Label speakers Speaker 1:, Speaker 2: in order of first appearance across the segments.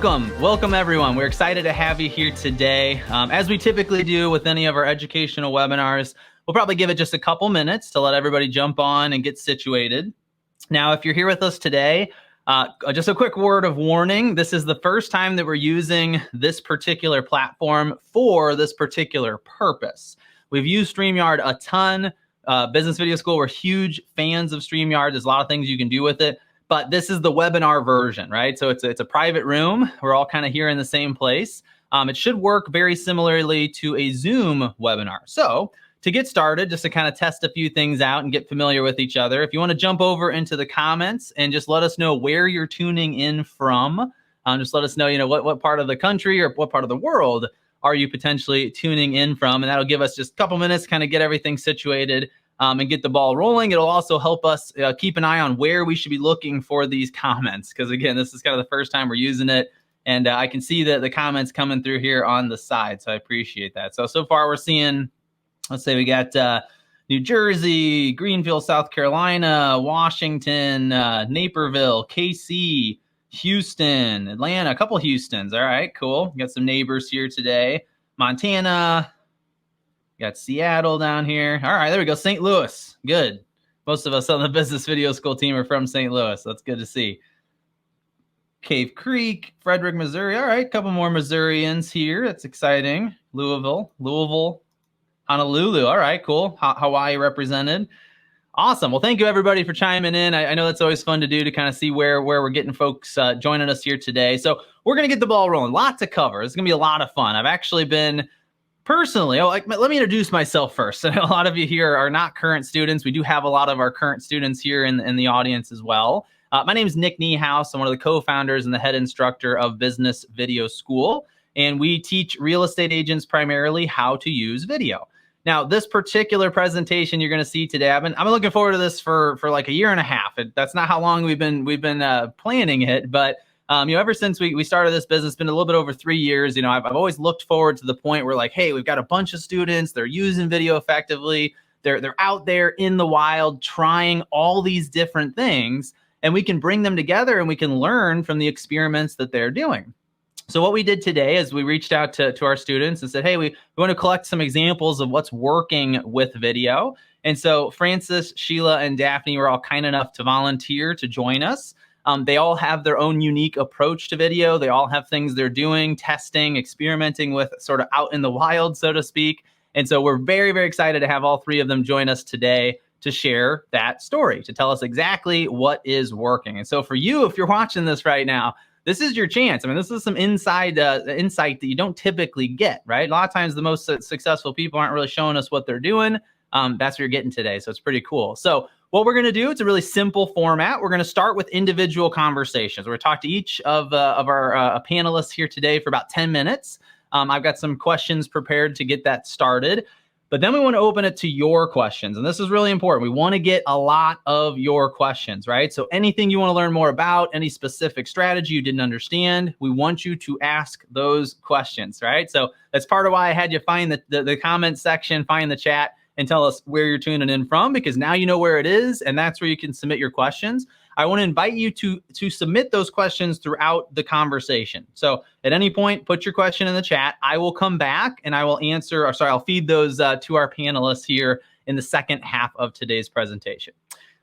Speaker 1: Welcome everyone. We're excited to have you here today. As we typically do with any of our educational webinars, we'll probably give it just a couple minutes to let everybody jump on and get situated. Now, if you're here with us today, just a quick word of warning. This is the first time that we're using this particular platform for this particular purpose. We've used StreamYard a ton. Business Video School, we're huge fans of StreamYard. There's a lot of things you can do with it. But this is the webinar version, right? So it's a private room. We're all kind of here in the same place. It should work very similarly to a Zoom webinar. So to get started, just to kind of test a few things out and get familiar with each other, if you want to jump over into the comments and just let us know where you're tuning in from, just let us know, what part of the country or what part of the world are you potentially tuning in from, and that'll give us just a couple minutes to kind of get everything situated. And get the ball rolling. It'll also help us keep an eye on where we should be looking for these comments. Because again, this is kind of the first time we're using it. And I can see the comments coming through here on the side. So I appreciate that. So far we're seeing, let's say we got New Jersey, Greenville, South Carolina, Washington, Naperville, KC, Houston, Atlanta, a couple Houstons. All right, cool. Got some neighbors here today. Montana. Got Seattle down here. All right, there we go. St. Louis. Good. Most of us on the Business Video School team are from St. Louis. That's good to see. Cave Creek, Frederick, Missouri. All right, a couple more Missourians here. That's exciting. Louisville, Honolulu. All right, cool. Hawaii represented. Awesome. Well, thank you, everybody, for chiming in. I know that's always fun to do, to kind of see where we're getting folks joining us here today. So we're going to get the ball rolling. Lot to cover. It's going to be a lot of fun. I've actually been... Personally, let me introduce myself first. A lot of you here are not current students. We do have a lot of our current students here in the audience as well. My name is Nick Niehaus. I'm one of the co-founders and the head instructor of Business Video School. And we teach real estate agents primarily how to use video. Now, this particular presentation you're going to see today, I've been looking forward to this for like a year and a half. That's not how long we've been planning it, but ever since we started this business, it's been a little bit over 3 years. I've always looked forward to the point where, like, hey, we've got a bunch of students. They're using video effectively. They're out there in the wild trying all these different things, and we can bring them together and we can learn from the experiments that they're doing. So what we did today is we reached out to our students and said, hey, we want to collect some examples of what's working with video. And so Francis, Sheila, and Daphne were all kind enough to volunteer to join us. They all have their own unique approach to video. They all have things they're doing, testing, experimenting with, sort of out in the wild, so to speak. And so we're very, very excited to have all three of them join us today to share that story, to tell us exactly what is working. And so for you, if you're watching this right now, this is your chance. I mean, this is some insight that you don't typically get, right? A lot of times the most successful people aren't really showing us what they're doing. That's what you're getting today. So it's pretty cool. So what we're going to do, it's a really simple format. We're going to start with individual conversations. We're going to talk to each of our panelists here today for about 10 minutes. I've got some questions prepared to get that started. But then we want to open it to your questions. And this is really important. We want to get a lot of your questions, right? So anything you want to learn more about, any specific strategy you didn't understand, we want you to ask those questions, right? So that's part of why I had you find the comment section, find the chat, and tell us where you're tuning in from, because now you know where it is, and that's where you can submit your questions. I want to invite you to submit those questions throughout the conversation. So at any point, put your question in the chat. I will come back and I will answer, I'll feed those to our panelists here in the second half of today's presentation.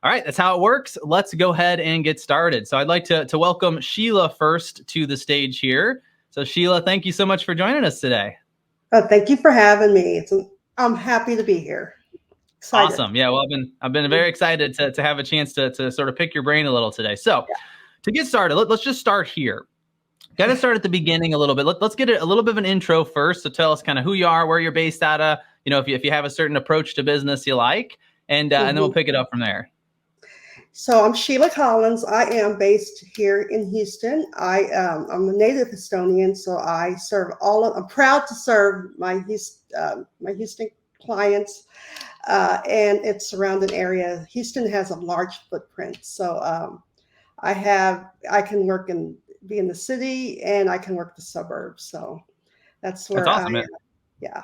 Speaker 1: All right, that's how it works. Let's go ahead and get started. So I'd like to welcome Sheila first to the stage here. So Sheila, thank you so much for joining us today.
Speaker 2: Oh, thank you for having me. I'm happy to be here. Excited.
Speaker 1: Awesome. Yeah, well, I've been very excited to have a chance to sort of pick your brain a little today. So to get started, let's just start here. Got to start at the beginning a little bit. Let's get a little bit of an intro first. So tell us kind of who you are, where you're based out of, if you have a certain approach to business you like, and then we'll pick it up from there.
Speaker 2: So I'm Sheila Collins. I am based here in Houston. I'm a native Houstonian, so I serve I'm proud to serve my Houston clients and its surrounding area. Houston has a large footprint, so I can work be in the city, and I can work the suburbs. So that's where
Speaker 1: awesome,
Speaker 2: I am. Yeah.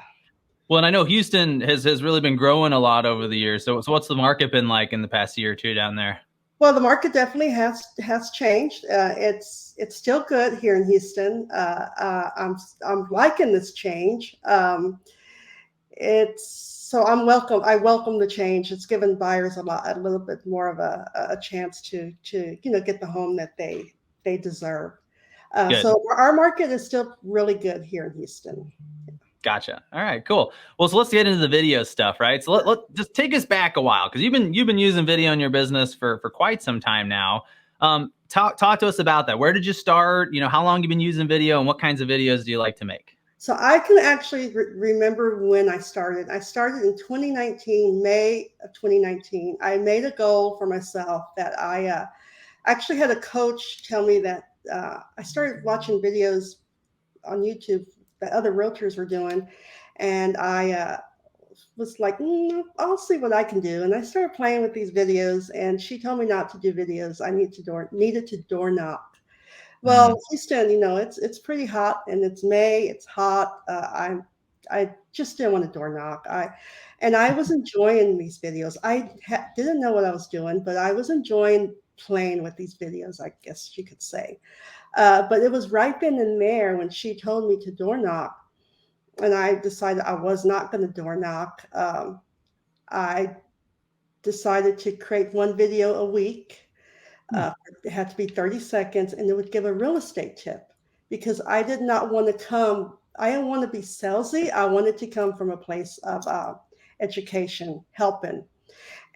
Speaker 1: Well, and I know Houston has really been growing a lot over the years. So what's the market been like in the past year or two down there?
Speaker 2: Well, the market definitely has changed. It's still good here in Houston. I'm liking this change. It's so I welcome the change. It's given buyers a little bit more of a chance to get the home that they deserve.
Speaker 1: Good.
Speaker 2: So our market is still really good here in Houston.
Speaker 1: Gotcha. All right, cool. Well, so let's get into the video stuff, right? So let just take us back a while, because you've been using video in your business for quite some time now. Talk to us about that. Where did you start? How long you been using video, and what kinds of videos do you like to make?
Speaker 2: So I can actually remember when I started. I started in 2019, May of 2019. I made a goal for myself that I actually had a coach tell me that I started watching videos on YouTube that other realtors were doing, and I was like, I'll see what I can do. And I started playing with these videos, and she told me not to do videos. I needed to door knock. Well,
Speaker 1: Mm,
Speaker 2: Houston, it's pretty hot, and it's May. It's hot. I just didn't want to door knock. I was enjoying these videos. Didn't know what I was doing, but I was enjoying playing with these videos, I guess you could say. But it was right then and there when she told me to door knock, and I decided I was not going to door knock. I decided to create one video a week.
Speaker 1: mm,
Speaker 2: It had to be 30 seconds, and it would give a real estate tip because I did not want to come. I didn't want to be salesy. I wanted to come from a place of education, helping.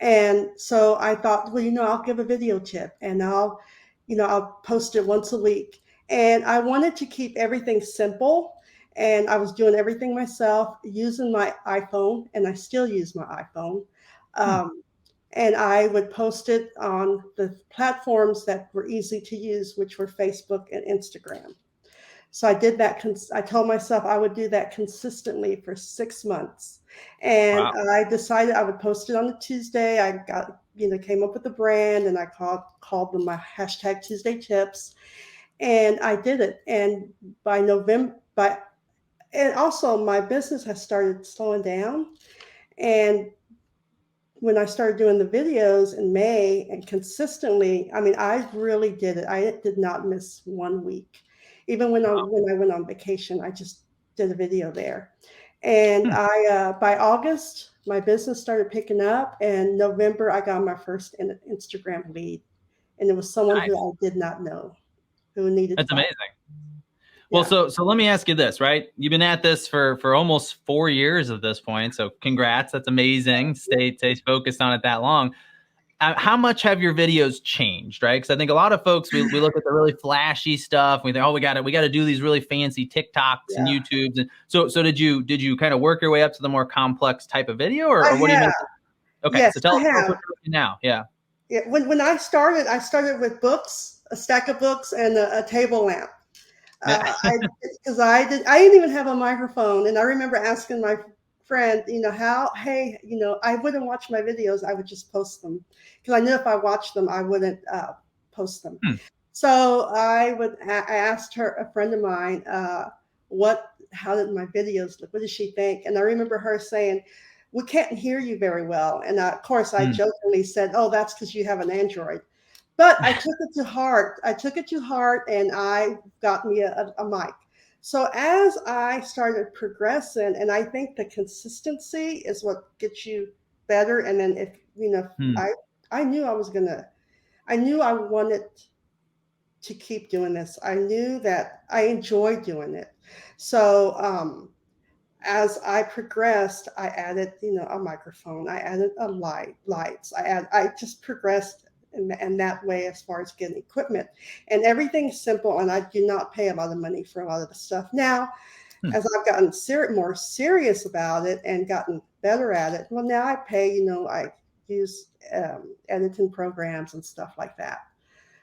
Speaker 2: And so I thought, well, I'll give a video tip, and I'll post it once a week. And I wanted to keep everything simple. And I was doing everything myself using my iPhone, and I still use my iPhone.
Speaker 1: mm.
Speaker 2: Um, and I would post it on the platforms that were easy to use, which were Facebook and Instagram. So I did that. I told myself I would do that consistently for 6 months. And
Speaker 1: Wow.
Speaker 2: I decided I would post it on a Tuesday. I came up with a brand, and I called them my hashtag Tuesday tips. And I did it. And by November, and also my business has started slowing down. And when I started doing the videos in May and consistently, I mean, I really did it. I did not miss 1 week. Even when I went on vacation, I just did a video there. And
Speaker 1: Hmm.
Speaker 2: by August, my business started picking up. And November, I got my first Instagram lead, and it was someone who
Speaker 1: Nice.
Speaker 2: I did not know who needed to
Speaker 1: That's
Speaker 2: buy.
Speaker 1: amazing. Well,
Speaker 2: Yeah,
Speaker 1: so let me ask you this, right? You've been at this for almost 4 years at this point. So congrats. That's amazing. Stay focused on it that long. How much have your videos changed, right? Because I think a lot of folks, we look at the really flashy stuff. We think, oh, we got to do these really fancy TikToks and
Speaker 2: yeah.
Speaker 1: YouTubes. And so did you kind of work your way up to the more complex type of video, or
Speaker 2: I
Speaker 1: what do you
Speaker 2: have.
Speaker 1: make? Okay,
Speaker 2: Yes,
Speaker 1: so
Speaker 2: I
Speaker 1: tell us
Speaker 2: have.
Speaker 1: what you're doing now. Yeah.
Speaker 2: Yeah, when I started with books, a stack of books, and a table lamp. I because I didn't even have a microphone, and I remember asking my friend, hey, I wouldn't watch my videos. I would just post them because I knew if I watched them, I wouldn't post them.
Speaker 1: Hmm,
Speaker 2: So I asked her, a friend of mine, how did my videos look? What did she think? And I remember her saying, "We can't hear you very well." And of course, I
Speaker 1: hmm.
Speaker 2: jokingly said, "Oh, that's because you have an Android." But I took it to heart. I took it to heart, and I got me a mic. So as I started progressing, and I think the consistency is what gets you better. And then if
Speaker 1: Hmm.
Speaker 2: I knew I knew I wanted to keep doing this. I knew that I enjoyed doing it. So as I progressed, I added, a microphone. I added lights. I just progressed in that way as far as getting equipment, and everything's simple. And I do not pay a lot of money for a lot of the stuff now.
Speaker 1: Hmm.
Speaker 2: As I've gotten more serious about it and gotten better at it, well, now I pay. I use editing programs and stuff like that.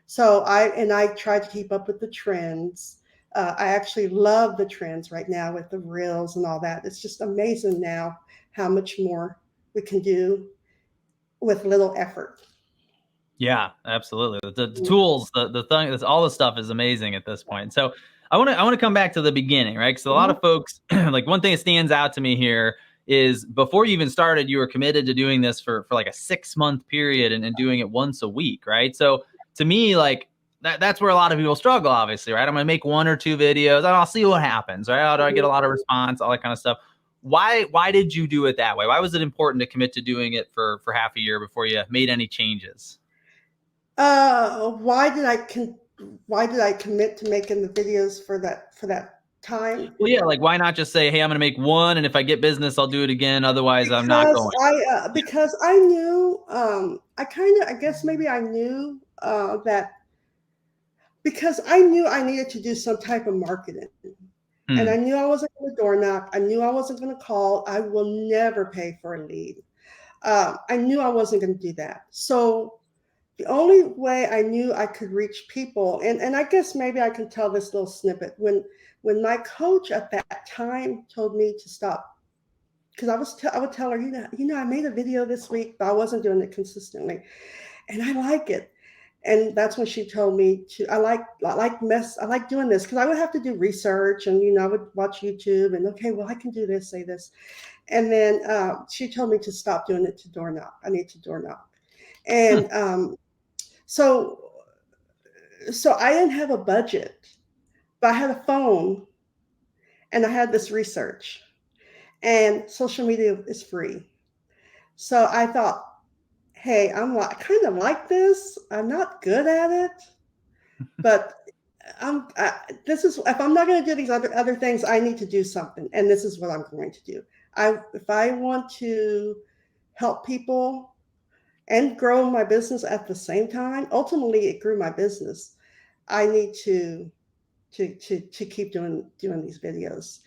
Speaker 2: So I try to keep up with the trends. I actually love the trends right now with the reels and all that. It's just amazing now how much more we can do with little effort.
Speaker 1: Yeah, absolutely. The tools, the thing, that's all the stuff is amazing at this point. So I want to come back to the beginning, right? Because a lot
Speaker 2: Mhm.
Speaker 1: of folks, like one thing that stands out to me here is before you even started, you were committed to doing this for like a 6-month period and doing it once a week, right? So to me, like that's where a lot of people struggle, obviously, right? I'm gonna make 1 or 2 videos and I'll see what happens, right? How do I get a lot of response, all that kind of stuff. Why did you do it that way? Why was it important to commit to doing it for half a year before you made any changes?
Speaker 2: Why did I commit to making the videos for that time?
Speaker 1: Well, yeah, like why not just say, hey, I'm going to make 1, and if I get business, I'll do it again. Otherwise, I'm not going.
Speaker 2: Because I knew, I guess maybe I knew that, because I knew I needed to do some type of marketing. And I knew I wasn't going to door knock. I knew I wasn't going to call. I will never pay for a lead. I knew I wasn't going to do that. So the only way I knew I could reach people, and I guess maybe I can tell this little snippet, when my coach at that time told me to stop, because I would tell her, I made a video this week, but I wasn't doing it consistently, and I like it. And that's when she told me I like doing this, because I would have to do research, and I would watch YouTube, and okay, well, I can do this, say this. And then she told me to stop doing it to door knock. I need to door knock. And so I didn't have a budget, but I had a phone and I had this research, and social media is free. So I thought, hey, kind of like this. I'm not good at it, but if I'm not going to do these other things, I need to do something, and this is what I'm going to do. If I want to help people and grow my business at the same time, ultimately it grew my business. I need to keep doing these videos,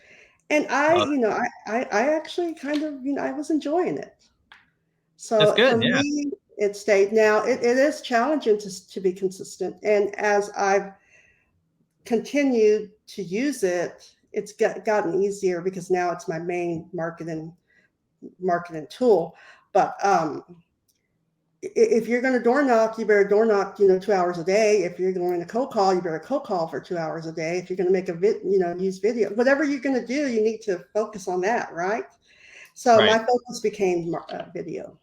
Speaker 2: and I actually kind of I was enjoying it.
Speaker 1: That's
Speaker 2: So for
Speaker 1: good. Yeah.
Speaker 2: me, it stayed. Now it is challenging to be consistent, and as I've continued to use it, it's gotten easier, because now it's my main marketing tool. But if you're going to door knock, you better door knock, 2 hours a day. If you're going to cold call, you better cold call for 2 hours a day. If you're going to make use video, whatever you're going to do, you need to focus on that, right? So
Speaker 1: Right.
Speaker 2: my focus became video.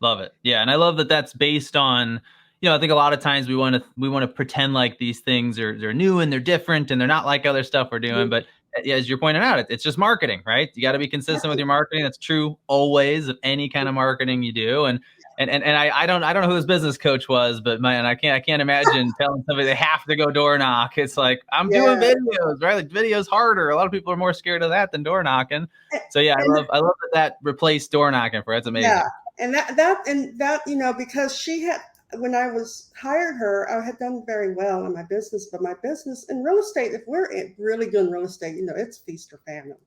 Speaker 1: Love it. Yeah, and I love that that's based on, I think a lot of times we want to pretend like these things are new and they're different and they're not like other stuff we're doing. But as you're pointing out, it's just marketing, right? You got to be consistent with your marketing. That's true always of any kind of marketing you do. And I don't know who his business coach was, but man, I can't imagine telling somebody they have to go door knock. It's like, I'm doing videos, right? Like videos harder. A lot of people are more scared of that than door knocking. So yeah, I love that replaced door knocking for. That's amazing.
Speaker 2: Yeah, and that because she had, when I was hired her, I had done very well in my business, but my business in real estate, if we're really doing real estate, it's feast or famine.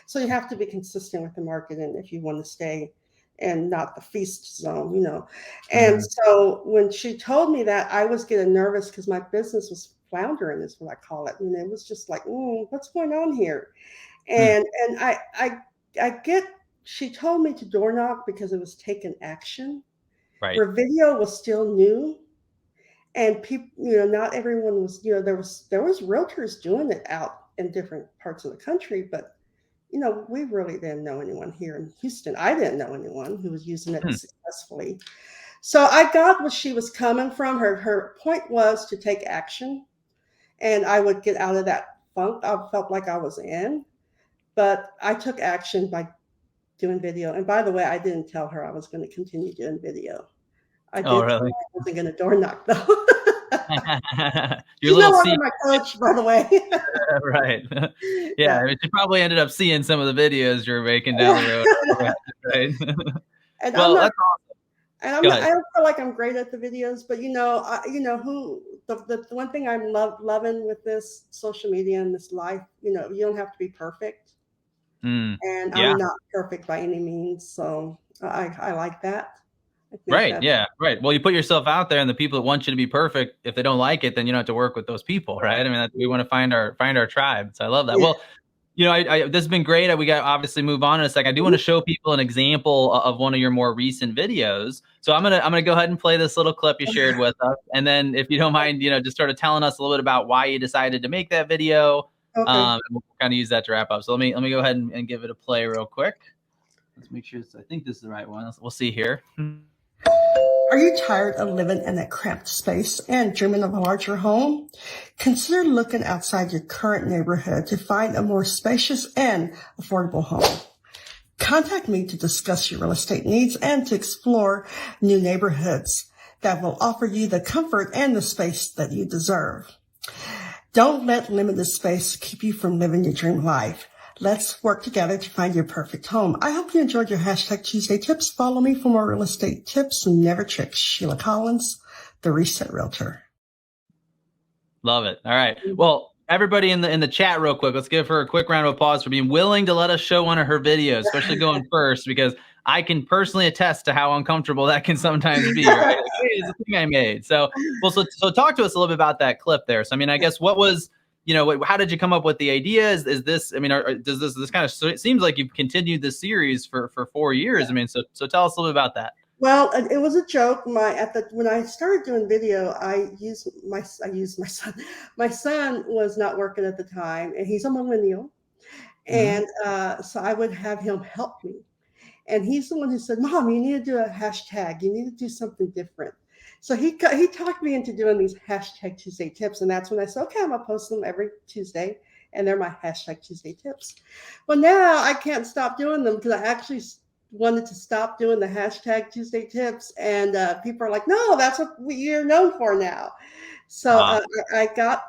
Speaker 2: So you have to be consistent with the marketing if you want to stay and not the feast zone. And so when she told me that, I was getting nervous, because my business was floundering, is what I call it. It was just like, what's going on here? And I get, she told me to door knock because it was taking action.
Speaker 1: Right.
Speaker 2: Where video was still new, and people, not everyone was, there was realtors doing it out in different parts of the country, but we really didn't know anyone here in Houston. I didn't know anyone who was using it successfully. So I got what she was coming from. Her point was to take action, and I would get out of that funk I felt like I was in. But I took action by doing video. And by the way, I didn't tell her I was going to continue doing video. I did.
Speaker 1: Oh, really?
Speaker 2: I wasn't going to door knock, though.
Speaker 1: Your
Speaker 2: She's no longer my coach, by the way.
Speaker 1: Right. Yeah, she probably ended up seeing some of the videos you're making down the road. Right.
Speaker 2: And
Speaker 1: well, that's awesome.
Speaker 2: And I don't feel like I'm great at the videos, but the one thing I'm loving with this social media and this life, you don't have to be perfect. And I'm not perfect by any means, so I like that.
Speaker 1: Right. Yeah. Right. Well, you put yourself out there, and the people that want you to be perfect, if they don't like it, then you don't have to work with those people, right? I mean, we want to find our tribe. So I love that. Yeah. Well, this has been great. We got to obviously move on in a second. I do want to show people an example of one of your more recent videos. So I'm gonna go ahead and play this little clip you shared with us, and then if you don't mind, just sort of telling us a little bit about why you decided to make that video.
Speaker 2: Okay.
Speaker 1: And we'll kind of use that to wrap up. So let me go ahead and give it a play real quick. let's make sure I think this is the right one. We'll see here.
Speaker 2: Are you tired of living in a cramped space and dreaming of a larger home? Consider looking outside your current neighborhood to find a more spacious and affordable home. Contact me to discuss your real estate needs and to explore new neighborhoods that will offer you the comfort and the space that you deserve. Don't let limited space keep you from living your dream life. Let's work together to find your perfect home. I hope you enjoyed your hashtag Tuesday tips. Follow me for more real estate tips and never tricks. Sheila Collins, the Reset Realtor.
Speaker 1: Love it. All right. Well, everybody in the chat real quick, let's give her a quick round of applause for being willing to let us show one of her videos, especially going first, because I can personally attest to how uncomfortable that can sometimes be, right? Like, hey, it's a thing I made. So talk to us a little bit about that clip there. So, I mean, I guess what was, how did you come up with the idea? Is this, I mean, does this kind of, it seems like you've continued this series for 4 years. I mean, so tell us a little bit about that.
Speaker 2: Well, it was a joke. When I started doing video, I used my son. My son was not working at the time, and he's a millennial, and so I would have him help me. And he's the one who said, "Mom, you need to do a hashtag. You need to do something different." So he talked me into doing these hashtag Tuesday tips, and that's when I said, "Okay, I'm gonna post them every Tuesday, and they're my hashtag Tuesday tips." Well, now I can't stop doing them because I actually wanted to stop doing the hashtag Tuesday tips, and people are like, "No, that's what you're known for now." So I got,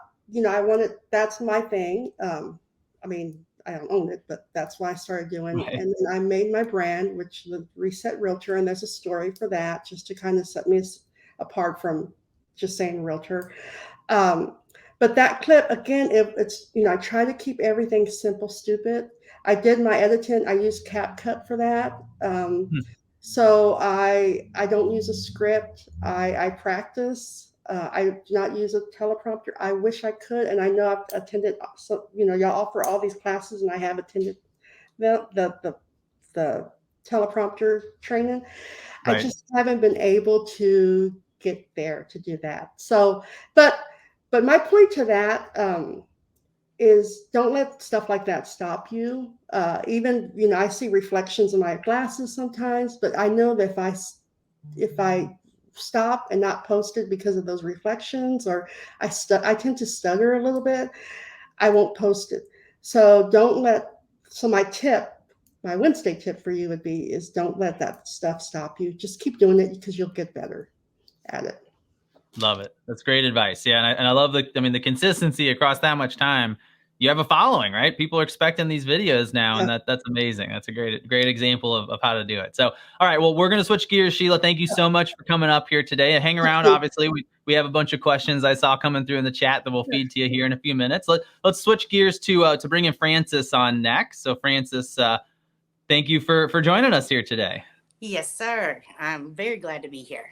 Speaker 2: I wanted, that's my thing. I mean, I don't own it, but that's what I started doing.
Speaker 1: Right.
Speaker 2: And then I made my brand, which is the Reset Realtor, and there's a story for that, just to kind of set me apart from just saying realtor. But that clip, again, it's, I try to keep everything simple, stupid. I did my editing. I used CapCut for that. So I don't use a script. I practice. I do not use a teleprompter. I wish I could, and I know I've attended. So y'all offer all these classes, and I have attended the teleprompter training.
Speaker 1: Right.
Speaker 2: I just haven't been able to get there to do that. So, but my point to that is don't let stuff like that stop you. Even, I see reflections in my glasses sometimes, but I know that if I stop and not post it because of those reflections, or I tend to stutter a little bit, I won't post it. So my Wednesday tip for you is don't let that stuff stop you. Just keep doing it because you'll get better at it.
Speaker 1: Love it. That's great advice. Yeah. And I love the consistency across that much time. You have a following, right? People are expecting these videos now, and that's amazing. That's a great example of how to do it. So, all right, well, we're going to switch gears. Sheila, thank you so much for coming up here today, and hang around. Obviously, we have a bunch of questions I saw coming through in the chat that we'll feed to you here in a few minutes. Let's switch gears to bring in Francis on next. So Francis, thank you for joining us here today.
Speaker 3: Yes, sir. I'm very glad to be here.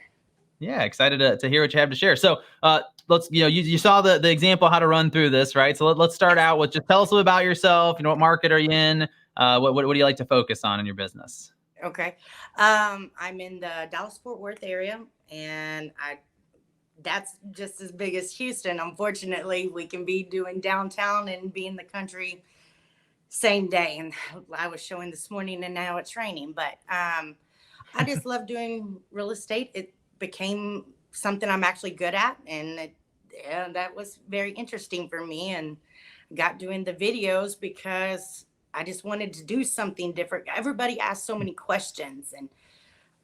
Speaker 1: Yeah, excited to hear what you have to share. So let's, you saw the example how to run through this, right? So let's start out with just tell us a little about yourself. What market are you in? What do you like to focus on in your business?
Speaker 3: Okay. I'm in the Dallas-Fort Worth area, and that's just as big as Houston. Unfortunately, we can be doing downtown and be in the country same day. And I was showing this morning, and now it's raining. But I just love doing real estate. It became something I'm actually good at, and that was very interesting for me, and got doing the videos because I just wanted to do something different. Everybody asks so many questions, and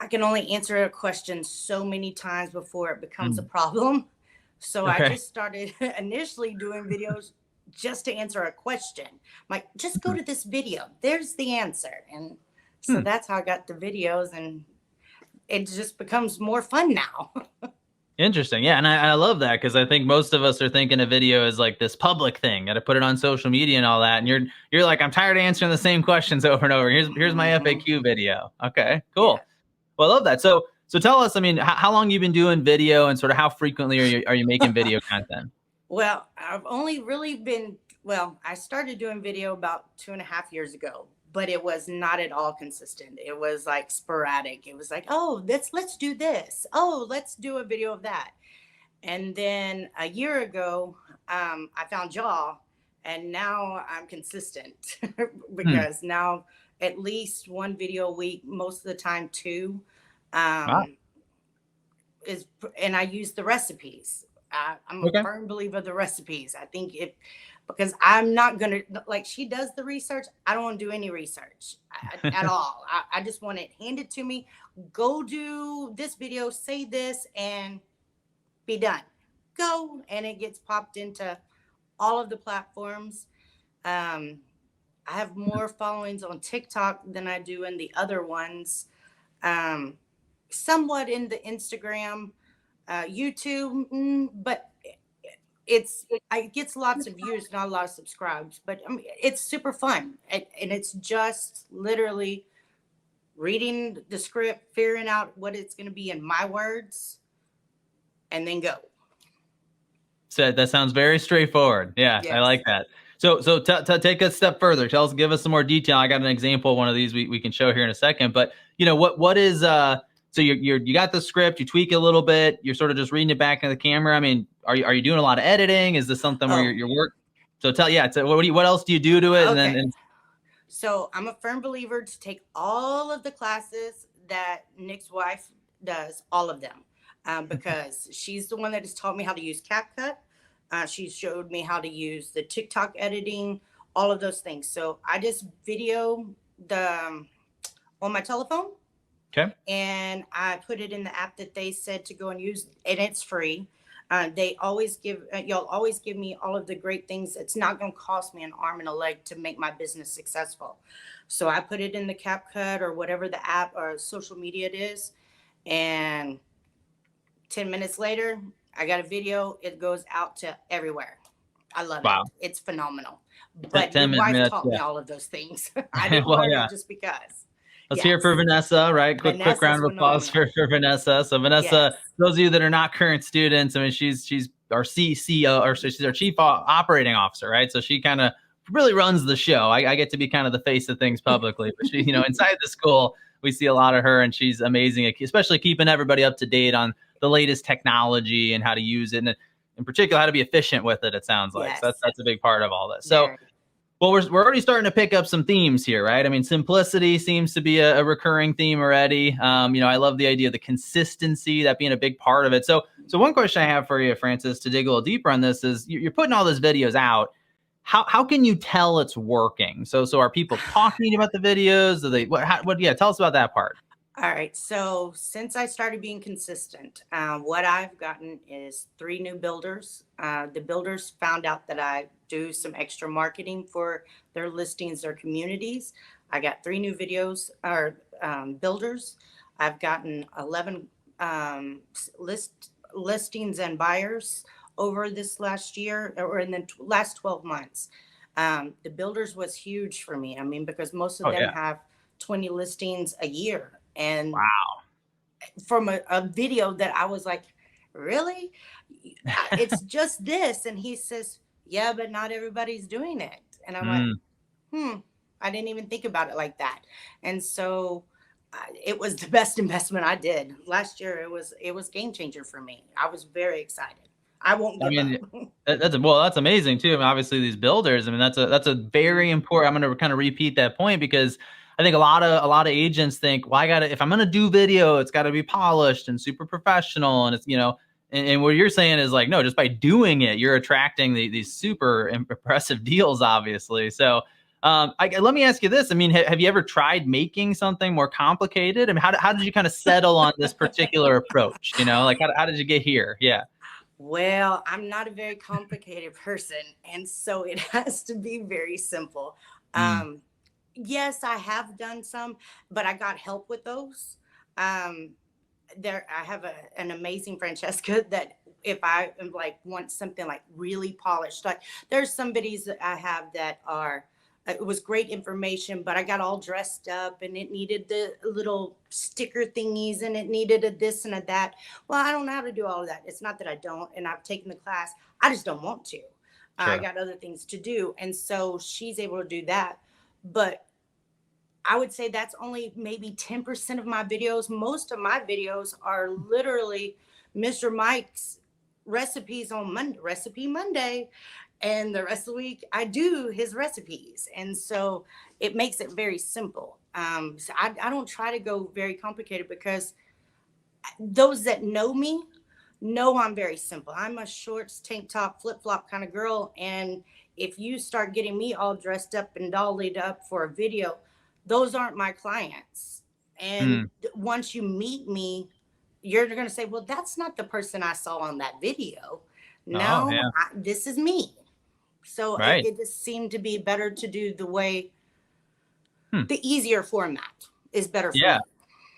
Speaker 3: I can only answer a question so many times before it becomes a problem. So I just started initially doing videos just to answer a question. Like, just go to this video, there's the answer. And so that's how I got the videos, and it just becomes more fun now.
Speaker 1: Interesting. Yeah. And I love that, because I think most of us are thinking a video is like this public thing. Got to put it on social media and all that. And you're like, I'm tired of answering the same questions over and over. Here's my FAQ video. Okay, cool. Yeah. Well, I love that. So tell us, I mean, how long you've been doing video, and sort of how frequently are you making video content?
Speaker 3: Well, I've only really I started doing video about 2.5 years ago. But it was not at all consistent. It was like sporadic. It was like, oh, let's do this. Oh, let's do a video of that. And then a year ago, I found y'all, and now I'm consistent because now at least one video a week, most of the time two.
Speaker 1: Wow.
Speaker 3: Is And I use the recipes. I'm a
Speaker 1: Okay.
Speaker 3: firm believer of the recipes. I think because I'm not gonna, like, she does the research. I don't want to do any research at all. I just want it handed to me. Go do this video, say this, and be done. Go, and it gets popped into all of the platforms. Um, I have more followings on TikTok than I do in the other ones. Um, Somewhat in the Instagram, YouTube, but it gets lots of views, not a lot of subscribes. But I mean, it's super fun, and it's just literally reading the script, figuring out what it's going to be in my words, and then go.
Speaker 1: So that sounds very straightforward. Yeah,
Speaker 3: Yes.
Speaker 1: I like that. So take a step further. Give us some more detail. I got an example of one of these we can show here in a second. But what is so you got the script, you tweak it a little bit, you're sort of just reading it back in the camera. I mean, are you doing a lot of editing? Is this something where you're work? So what else do you do to it?
Speaker 3: Okay.
Speaker 1: And
Speaker 3: So I'm a firm believer to take all of the classes that Nick's wife does, all of them, because she's the one that has taught me how to use CapCut. She showed me how to use the TikTok editing, all of those things. So I just video the on my telephone.
Speaker 1: Okay.
Speaker 3: And I put it in the app that they said to go and use, and it's free. They always give, y'all always give me all of the great things. It's not going to cost me an arm and a leg to make my business successful. So I put it in the CapCut or whatever the app or social media it is. And 10 minutes later, I got a video. It goes out to everywhere. I love it. It's phenomenal. But your wife taught me all of those things. I didn't learn it just because.
Speaker 1: Let's hear it for Vanessa, right? Quick round of applause for Vanessa. So Vanessa, those of you that are not current students, I mean, she's our CEO, or she's our chief operating officer, right? So she kind of really runs the show. I get to be kind of the face of things publicly, but she, inside the school, we see a lot of her, and she's amazing, especially keeping everybody up to date on the latest technology and how to use it, and in particular, how to be efficient with it. It sounds like so that's a big part of all this. So. Well, we're already starting to pick up some themes here, right? I mean, simplicity seems to be a recurring theme already. I love the idea of the consistency, that being a big part of it. So one question I have for you, Francis, to dig a little deeper on this is you're putting all those videos out. How can you tell it's working? So are people talking about the videos? Are they tell us about that part.
Speaker 3: All right. So since I started being consistent, what I've gotten is 3 new builders. The builders found out that I do some extra marketing for their listings, their communities. I got 3 new videos or builders. I've gotten 11 listings and buyers over this last year or in the last 12 months. The builders was huge for me. I mean, because most of them have 20 listings a year. And from a video that I was like, really? It's just this. And he says, yeah, but not everybody's doing it. And I'm like, I didn't even think about it like that. And so it was the best investment I did last year. It was game changer for me. I was very excited. I won't give up.
Speaker 1: That's amazing too. I mean, obviously these builders, I mean, that's a very important, I'm going to kind of repeat that point, because I think a lot of agents think, well, if I'm going to do video, it's got to be polished and super professional. And it's, and what you're saying is like, no, just by doing it, you're attracting these super impressive deals, obviously. So let me ask you this. I mean, have you ever tried making something more complicated? I mean, how did you kind of settle on this particular approach? Like how did you get here? Yeah.
Speaker 3: Well, I'm not a very complicated person. And so it has to be very simple. Yes, I have done some, but I got help with those. I have an amazing Francesca that if I am like want something like really polished, like there's some videos that I have that are, it was great information, but I got all dressed up and it needed the little sticker thingies and it needed a this and a that. Well, I don't know how to do all of that. It's not that I don't, and I've taken the class. I just don't want to. I got other things to do. And so she's able to do that. But I would say that's only maybe 10% of my videos. Most of my videos are literally Mr. Mike's recipes on Recipe Monday. And the rest of the week, I do his recipes. And so it makes it very simple. So I don't try to go very complicated, because those that know me know I'm very simple. I'm a shorts, tank top, flip flop kind of girl. And if you start getting me all dressed up and dollied up for a video, those aren't my clients. And once you meet me, you're going to say, well, that's not the person I saw on that video.
Speaker 1: Oh,
Speaker 3: No,
Speaker 1: yeah.
Speaker 3: this is me. So
Speaker 1: Right.
Speaker 3: it just seemed to be better to do the way, the easier format is better for
Speaker 1: Yeah.
Speaker 3: me.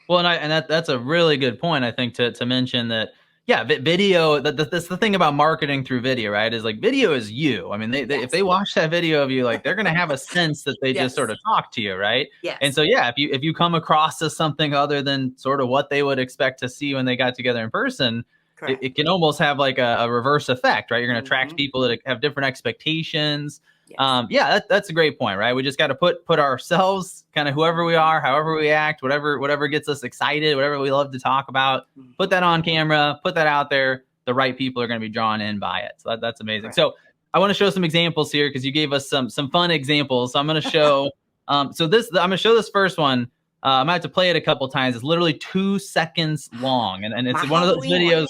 Speaker 1: Well, and that's a really good point, I think, to mention that. Yeah, video. That's the thing about marketing through video, right? Is like video is you. I mean, they if they watch that video of you, like they're gonna have a sense that they just sort of talk to you, right?
Speaker 3: Yes.
Speaker 1: And so yeah, if you come across as something other than sort of what they would expect to see when they got together in person, it can almost have like a reverse effect, right? You're gonna attract people that have different expectations.
Speaker 3: Yes.
Speaker 1: Yeah, that's a great point, right? We just got to put ourselves, kind of whoever we are, however we act, whatever gets us excited, whatever we love to talk about, put that on camera, put that out there. The right people are going to be drawn in by it. So that's amazing.
Speaker 3: Right.
Speaker 1: So I want to show some examples here, because you gave us some fun examples. So I'm going to show. I'm going to show this first one. I might have to play it a couple times. It's literally 2 seconds long, and it's one of those videos.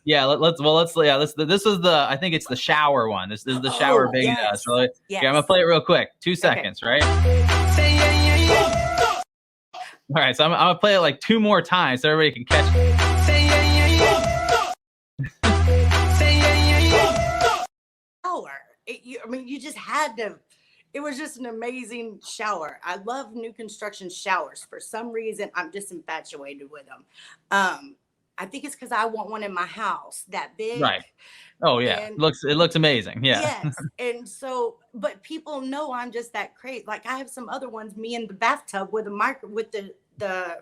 Speaker 1: Yeah, let's this is the, I think it's the shower one. This is the shower big.
Speaker 3: Yes.
Speaker 1: So
Speaker 3: Yes.
Speaker 1: yeah, I'm gonna play it real quick. 2 seconds, right? All right, so I'm gonna play it like 2 more times so everybody can catch it.
Speaker 3: I mean, you just had to. It was just an amazing shower. I love new construction showers. For some reason, I'm just infatuated with them. I think it's because I want one in my house that big.
Speaker 1: Right. Oh yeah,
Speaker 3: And
Speaker 1: it looks amazing. Yeah.
Speaker 3: yes. And so, but people know I'm just that crazy. Like, I have some other ones, me in the bathtub with the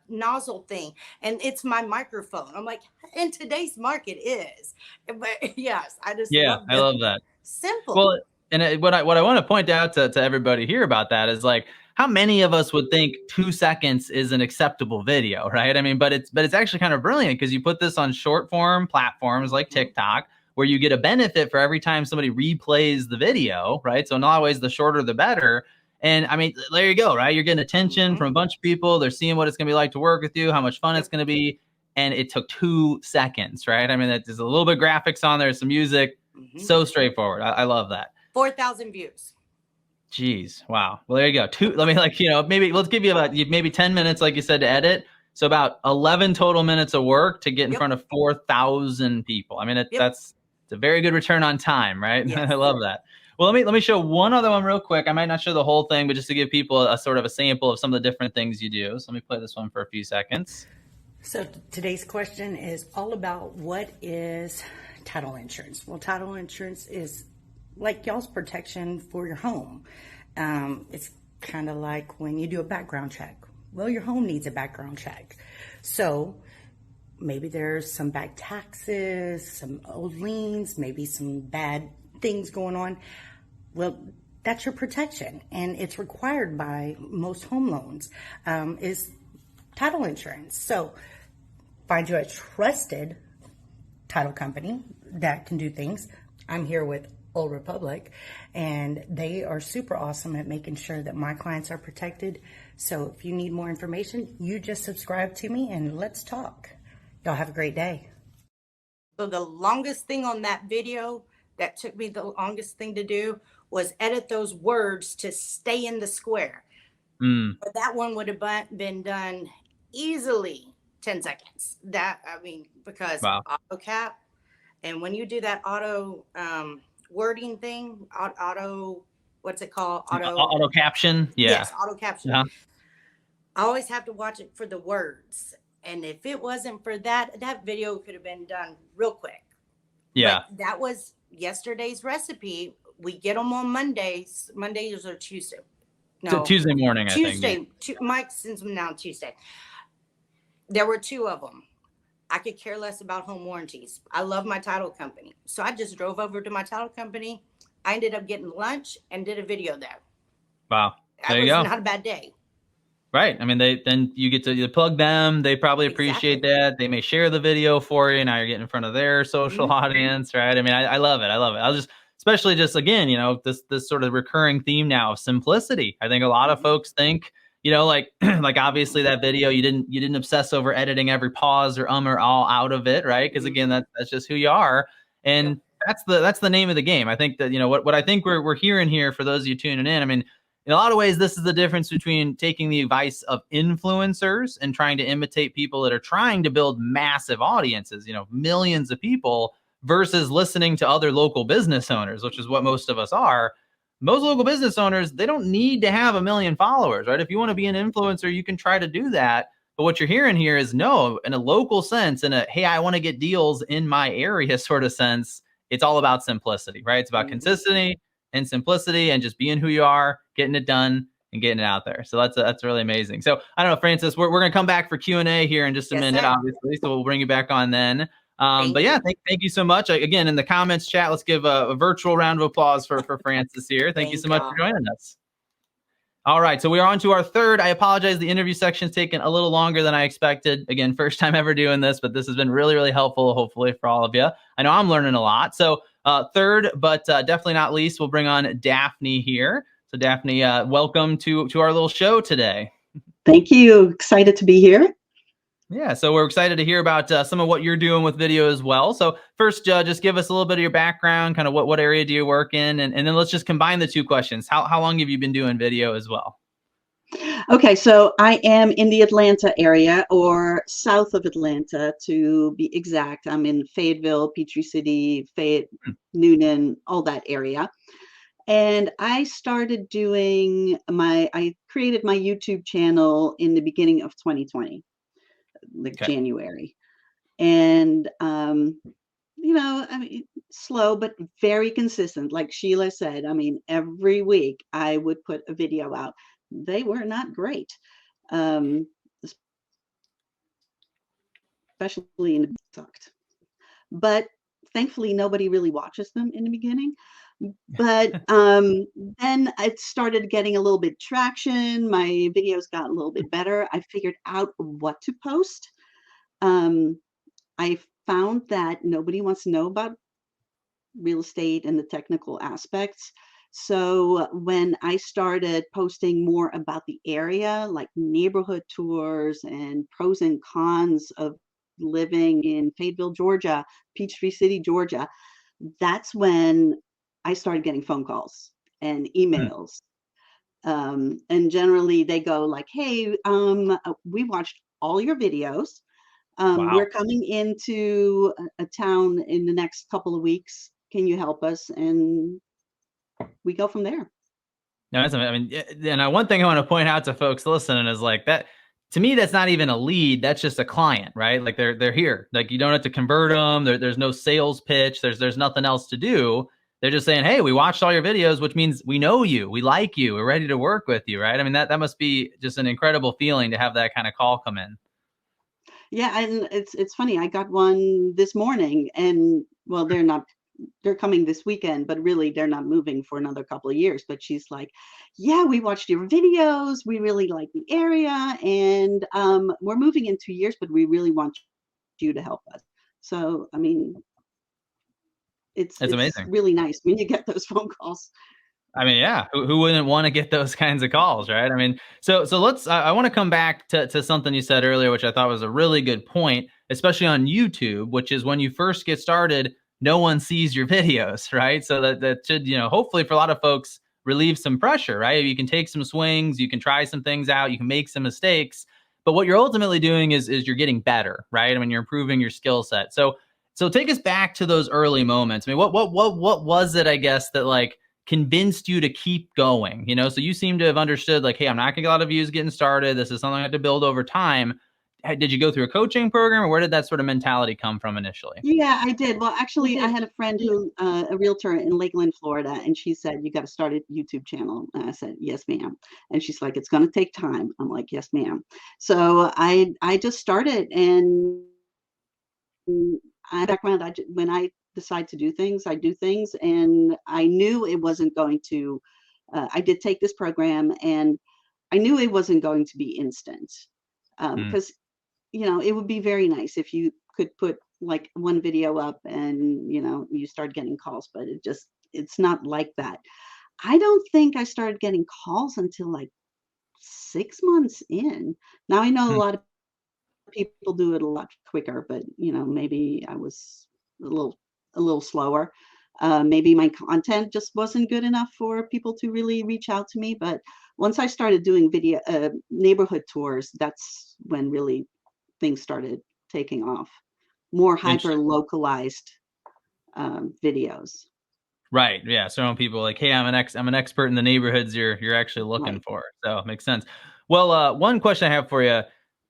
Speaker 3: nozzle thing, and it's my microphone. I'm like, in today's market is. But yes, I just
Speaker 1: I love that.
Speaker 3: Simple.
Speaker 1: Well, and what I want to point out to everybody here about that is, like, how many of us would think 2 seconds is an acceptable video, right? I mean, but it's actually kind of brilliant, because you put this on short form platforms like TikTok, where you get a benefit for every time somebody replays the video, right? So in a lot of ways, the shorter the better. And I mean, there you go, right? You're getting attention from a bunch of people. They're seeing what it's going to be like to work with you, how much fun it's going to be. And it took 2 seconds, right? I mean, there's a little bit of graphics on there, some music, so straightforward. I love that.
Speaker 3: 4,000 views.
Speaker 1: Jeez. Wow. Well, there you go. Let me maybe let's give you about maybe 10 minutes, like you said, to edit. So about 11 total minutes of work to get in front of 4,000 people. I mean, that's a very good return on time, right?
Speaker 3: Yes.
Speaker 1: I love that. Well, let me show one other one real quick. I might not show the whole thing, but just to give people a sort of a sample of some of the different things you do. So let me play this one for a few seconds.
Speaker 4: So today's question is all about, what is title insurance? Well, title insurance is like y'all's protection for your home. It's kind of like when you do a background check. Well, your home needs a background check. So maybe there's some back taxes, some old liens, maybe some bad things going on. Well, that's your protection, and it's required by most home loans, is title insurance. So find you a trusted title company that can do things. I'm here with Old Republic, and they are super awesome at making sure that my clients are protected. So if you need more information, you just subscribe to me and let's talk. Y'all have a great day.
Speaker 3: So the longest thing on that video, that took me the longest thing to do, was edit those words to stay in the square. But that one would have been done easily 10 seconds. Because auto cap, and when you do that auto wording thing, what's it called?
Speaker 1: Auto caption. Yeah.
Speaker 3: Yes, auto caption. I always have to watch it for the words. And if it wasn't for that video could have been done real quick.
Speaker 1: Yeah.
Speaker 3: But that was yesterday's recipe. We get them on Mondays or Tuesday. No,
Speaker 1: Tuesday morning, I think.
Speaker 3: Tuesday. Mike sends them now Tuesday. There were 2 of them. I could care less about home warranties. I love my title company. So I just drove over to my title company. I ended up getting lunch and did a video there.
Speaker 1: Wow. There you go.
Speaker 3: Not a bad day.
Speaker 1: Right. I mean, then you get to plug them. They probably appreciate that. They may share the video for you. Now you're getting in front of their social audience, right? I mean, I love it. I love it. especially just, again, this sort of recurring theme now of simplicity. I think a lot of folks think, like like obviously that video, you didn't obsess over editing every pause or all out of it, right? Because again, that's just who you are. And that's the name of the game. I think that, what I think we're hearing here, for those of you tuning in, I mean, in a lot of ways, this is the difference between taking the advice of influencers and trying to imitate people that are trying to build massive audiences, millions of people, versus listening to other local business owners, which is what most of us are. Most local business owners, they don't need to have 1 million followers, right? If you want to be an influencer, you can try to do that. But what you're hearing here is, no, in a local sense, in a, hey, I want to get deals in my area sort of sense, it's all about simplicity, right? It's about consistency and simplicity and just being who you are, getting it done and getting it out there. So that's really amazing. So I don't know, Francis, we're going to come back for Q&A here in just a minute, obviously. So we'll bring you back on then. But yeah, thank you so much. Again, in the comments chat, let's give a virtual round of applause for Francis here. Thank you so much for joining us. All right, so we are on to our third. I apologize, the interview section's taken a little longer than I expected. Again, first time ever doing this, but this has been really, really helpful, hopefully, for all of you. I know I'm learning a lot. So third, but definitely not least, we'll bring on Daphne here. So Daphne, welcome to our little show today.
Speaker 5: Thank you. Excited to be here.
Speaker 1: Yeah, so we're excited to hear about some of what you're doing with video as well. So first, just give us a little bit of your background, kind of what area do you work in? And then let's just combine the two questions. How long have you been doing video as well?
Speaker 5: Okay, so I am in the Atlanta area, or south of Atlanta to be exact. I'm in Fayetteville, Peachtree City, Fayette, Noonan, all that area. And I started I created my YouTube channel in the beginning of 2020. January. And, I mean, slow, but very consistent. Like Sheila said, I mean, every week I would put a video out. They were not great, especially in the sucked. But thankfully, nobody really watches them in the beginning. But then it started getting a little bit traction. My videos got a little bit better. I figured out what to post. I found that nobody wants to know about real estate and the technical aspects. So when I started posting more about the area, like neighborhood tours and pros and cons of living in Fayetteville, Georgia, Peachtree City, Georgia, that's when I started getting phone calls and emails. And generally they go like, hey, we watched all your videos.
Speaker 1: Wow.
Speaker 5: We're coming into a town in the next couple of weeks. Can you help us? And we go from there.
Speaker 1: No, I mean, and one thing I want to point out to folks listening is like that. To me, that's not even a lead. That's just a client, right? Like they're here. Like you don't have to convert them. There's no sales pitch. There's nothing else to do. They're just saying, hey, we watched all your videos, which means we know you, we like you, we're ready to work with you, right? I mean, that must be just an incredible feeling to have that kind of call come in.
Speaker 5: Yeah, and it's funny. I got one this morning, and well, they're coming this weekend, but really they're not moving for another couple of years. But she's like, yeah, we watched your videos. We really like the area, and we're moving in 2 years, but we really want you to help us. So, I mean, it's
Speaker 1: amazing.
Speaker 5: Really nice when you get those phone calls.
Speaker 1: I mean, yeah, who wouldn't want to get those kinds of calls, right? I mean, so let's, I want to come back to something you said earlier, which I thought was a really good point, especially on YouTube, which is when you first get started, no one sees your videos, right? So that should, hopefully for a lot of folks relieve some pressure, right? You can take some swings, you can try some things out, you can make some mistakes, but what you're ultimately doing is you're getting better, right? I mean, you're improving your skill set. So take us back to those early moments. I mean, what was it, I guess, that like convinced you to keep going? So you seem to have understood like, hey, I'm not gonna get a lot of views getting started. This is something I have to build over time. Did you go through a coaching program, or where did that sort of mentality come from initially?
Speaker 5: Yeah, I did. Well, actually, I had a friend who, a realtor in Lakeland, Florida, and she said, you got to start a YouTube channel. And I said, yes, ma'am. And she's like, it's going to take time. I'm like, yes, ma'am. So I just started, and when I decide to do things, I do things. And I knew it wasn't going to, I did take this program, and I knew it wasn't going to be instant. Because, it would be very nice if you could put like one video up and, you start getting calls, but it's not like that. I don't think I started getting calls until like 6 months in. Now I know a
Speaker 1: Hmm.
Speaker 5: lot of people do it a lot quicker, but maybe I was a little slower. Maybe my content just wasn't good enough for people to really reach out to me. But once I started doing video neighborhood tours, that's when really things started taking off. More hyper
Speaker 1: Interesting.
Speaker 5: localized videos.
Speaker 1: Right. Yeah. So when people are like, hey, I'm an expert in the neighborhoods you're actually looking
Speaker 5: Right.
Speaker 1: for. So it makes sense. Well, one question I have for you.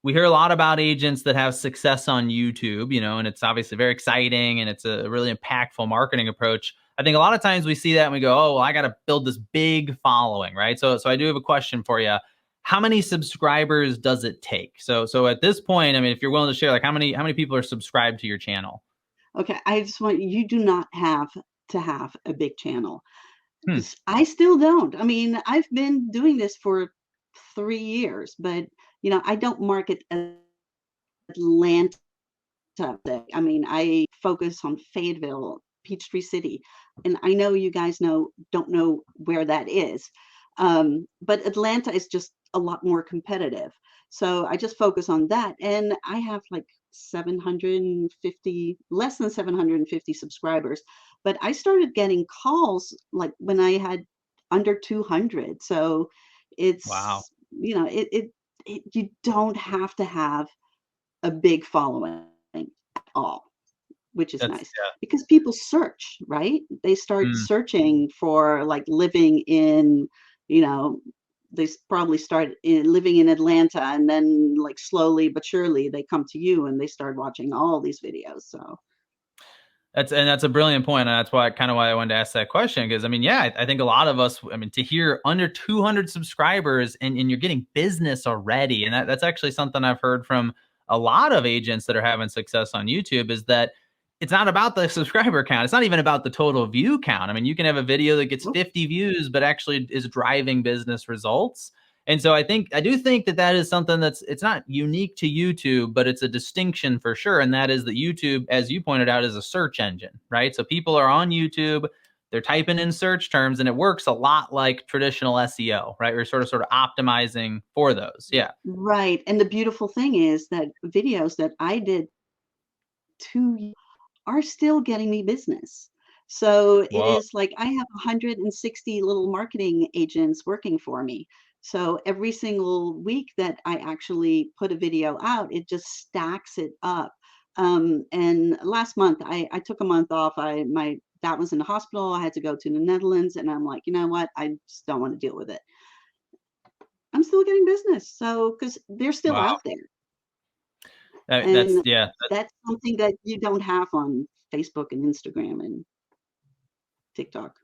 Speaker 1: We hear a lot about agents that have success on YouTube, and it's obviously very exciting and it's a really impactful marketing approach. I think a lot of times we see that and we go, oh, well, I got to build this big following, right? So I do have a question for you. How many subscribers does it take? So at this point, I mean, if you're willing to share, like how many people are subscribed to your channel?
Speaker 5: Okay. I just want you do not have to have a big channel.
Speaker 1: Hmm.
Speaker 5: I still don't. I mean, I've been doing this for 3 years, but I don't market Atlanta. I mean, I focus on Fayetteville, Peachtree City, and I know you guys don't know where that is, but Atlanta is just a lot more competitive. So I just focus on that, and I have like 750, less than 750 subscribers. But I started getting calls like when I had under 200. So
Speaker 1: Wow.
Speaker 5: it's you don't have to have a big following at all, which is
Speaker 1: That's
Speaker 5: nice because people search, right? They start
Speaker 1: yeah.
Speaker 5: searching for like living in, you know, probably start living in Atlanta, and then like slowly but surely they come to you and they start watching all these videos. So
Speaker 1: That's a brilliant point, and that's why I wanted to ask that question because I mean, yeah, I think a lot of us, I mean, to hear under 200 subscribers and you're getting business already, and that's actually something I've heard from a lot of agents that are having success on YouTube is that it's not about the subscriber count. It's not even about the total view count. I mean, you can have a video that gets 50 views, but actually is driving business results. And so I do think that is something it's not unique to YouTube, but it's a distinction for sure. And that is that YouTube, as you pointed out, is a search engine, right? So people are on YouTube, they're typing in search terms, and it works a lot like traditional SEO, right? We're sort of optimizing for those. Yeah.
Speaker 5: right. And the beautiful thing is that videos that I did 2 are still getting me business. So it
Speaker 1: Whoa.
Speaker 5: is like I have 160 little marketing agents working for me. So every single week that I actually put a video out, it just stacks it up. And last month I took a month off. My dad was in the hospital. I had to go to the Netherlands, and I'm like, you know what? I just don't want to deal with it. I'm still getting business. So because they're still
Speaker 1: Wow.
Speaker 5: out there.
Speaker 1: That's
Speaker 5: And
Speaker 1: yeah.
Speaker 5: that's something that you don't have on Facebook and Instagram and TikTok.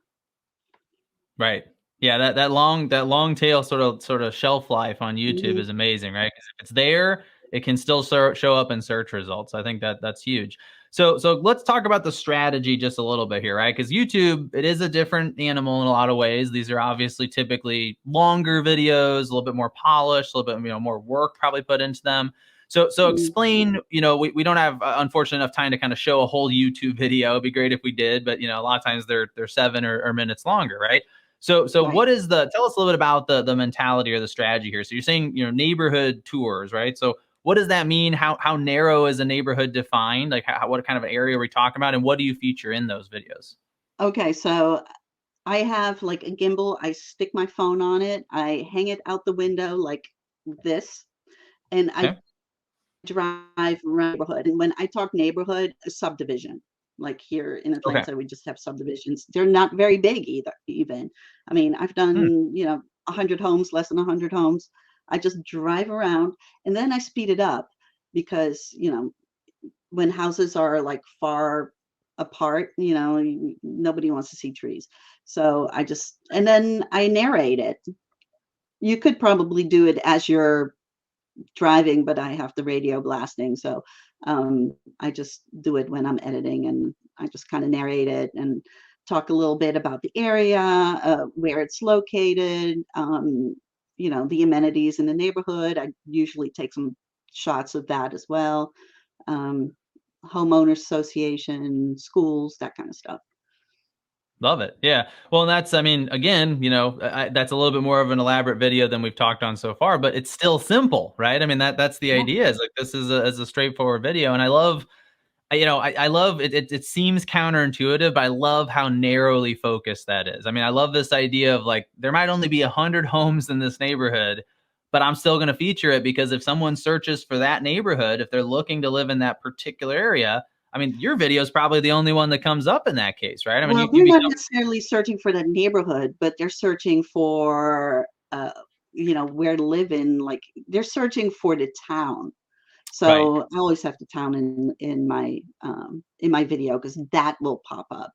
Speaker 1: Right. Yeah, that long tail sort of shelf life on YouTube
Speaker 5: Mhm.
Speaker 1: is amazing, right? Because if it's there, it can still show up in search results. I think that's huge. So let's talk about the strategy just a little bit here, right? Because YouTube, it is a different animal in a lot of ways. These are obviously typically longer videos, a little bit more polished, a little bit more work probably put into them. So
Speaker 5: Mm.
Speaker 1: explain, we don't have unfortunately enough time to kind of show a whole YouTube video. It'd be great if we did, but a lot of times they're 7 or minutes longer, right? So
Speaker 5: Right.
Speaker 1: what is tell us a little bit about the mentality or the strategy here. So you're saying, neighborhood tours, right? So what does that mean? How narrow is a neighborhood defined? Like what kind of area are we talking about? And what do you feature in those videos?
Speaker 5: Okay, so I have like a gimbal. I stick my phone on it. I hang it out the window like this, and I
Speaker 1: Okay.
Speaker 5: drive around neighborhood. And when I talk neighborhood, a subdivision. Like here in
Speaker 1: Okay.
Speaker 5: Atlanta, we just have subdivisions. They're not very big either, even. I mean, I've
Speaker 1: Hmm.
Speaker 5: done, 100 homes, less than 100 homes. I just drive around, and then I speed it up because, when houses are like far apart, nobody wants to see trees. So and then I narrate it. You could probably do it as you're driving, but I have the radio blasting. So I just do it when I'm editing, and I just kind of narrate it and talk a little bit about the area, where it's located, the amenities in the neighborhood. I usually take some shots of that as well. Um, Homeowners association, schools, that kind of stuff.
Speaker 1: Love it. Yeah. Well, and that's, I mean, again, that's a little bit more of an elaborate video than we've talked on so far, but it's still simple, right? I mean, that's the
Speaker 5: Yeah.
Speaker 1: idea, is like, this is a straightforward video. And I love, I love it. It seems counterintuitive, but I love how narrowly focused that is. I mean, I love this idea of like, there might only be 100 homes in this neighborhood, but I'm still going to feature it, because if someone searches for that neighborhood, if they're looking to live in that particular area, I mean, your video is probably the only one that comes up in that case, right? I mean,
Speaker 5: Well,
Speaker 1: you
Speaker 5: they're not
Speaker 1: become
Speaker 5: necessarily searching for the neighborhood, but they're searching for, where to live in. Like, they're searching for the town.
Speaker 1: right.
Speaker 5: So I always have the town in my video, because that will pop up.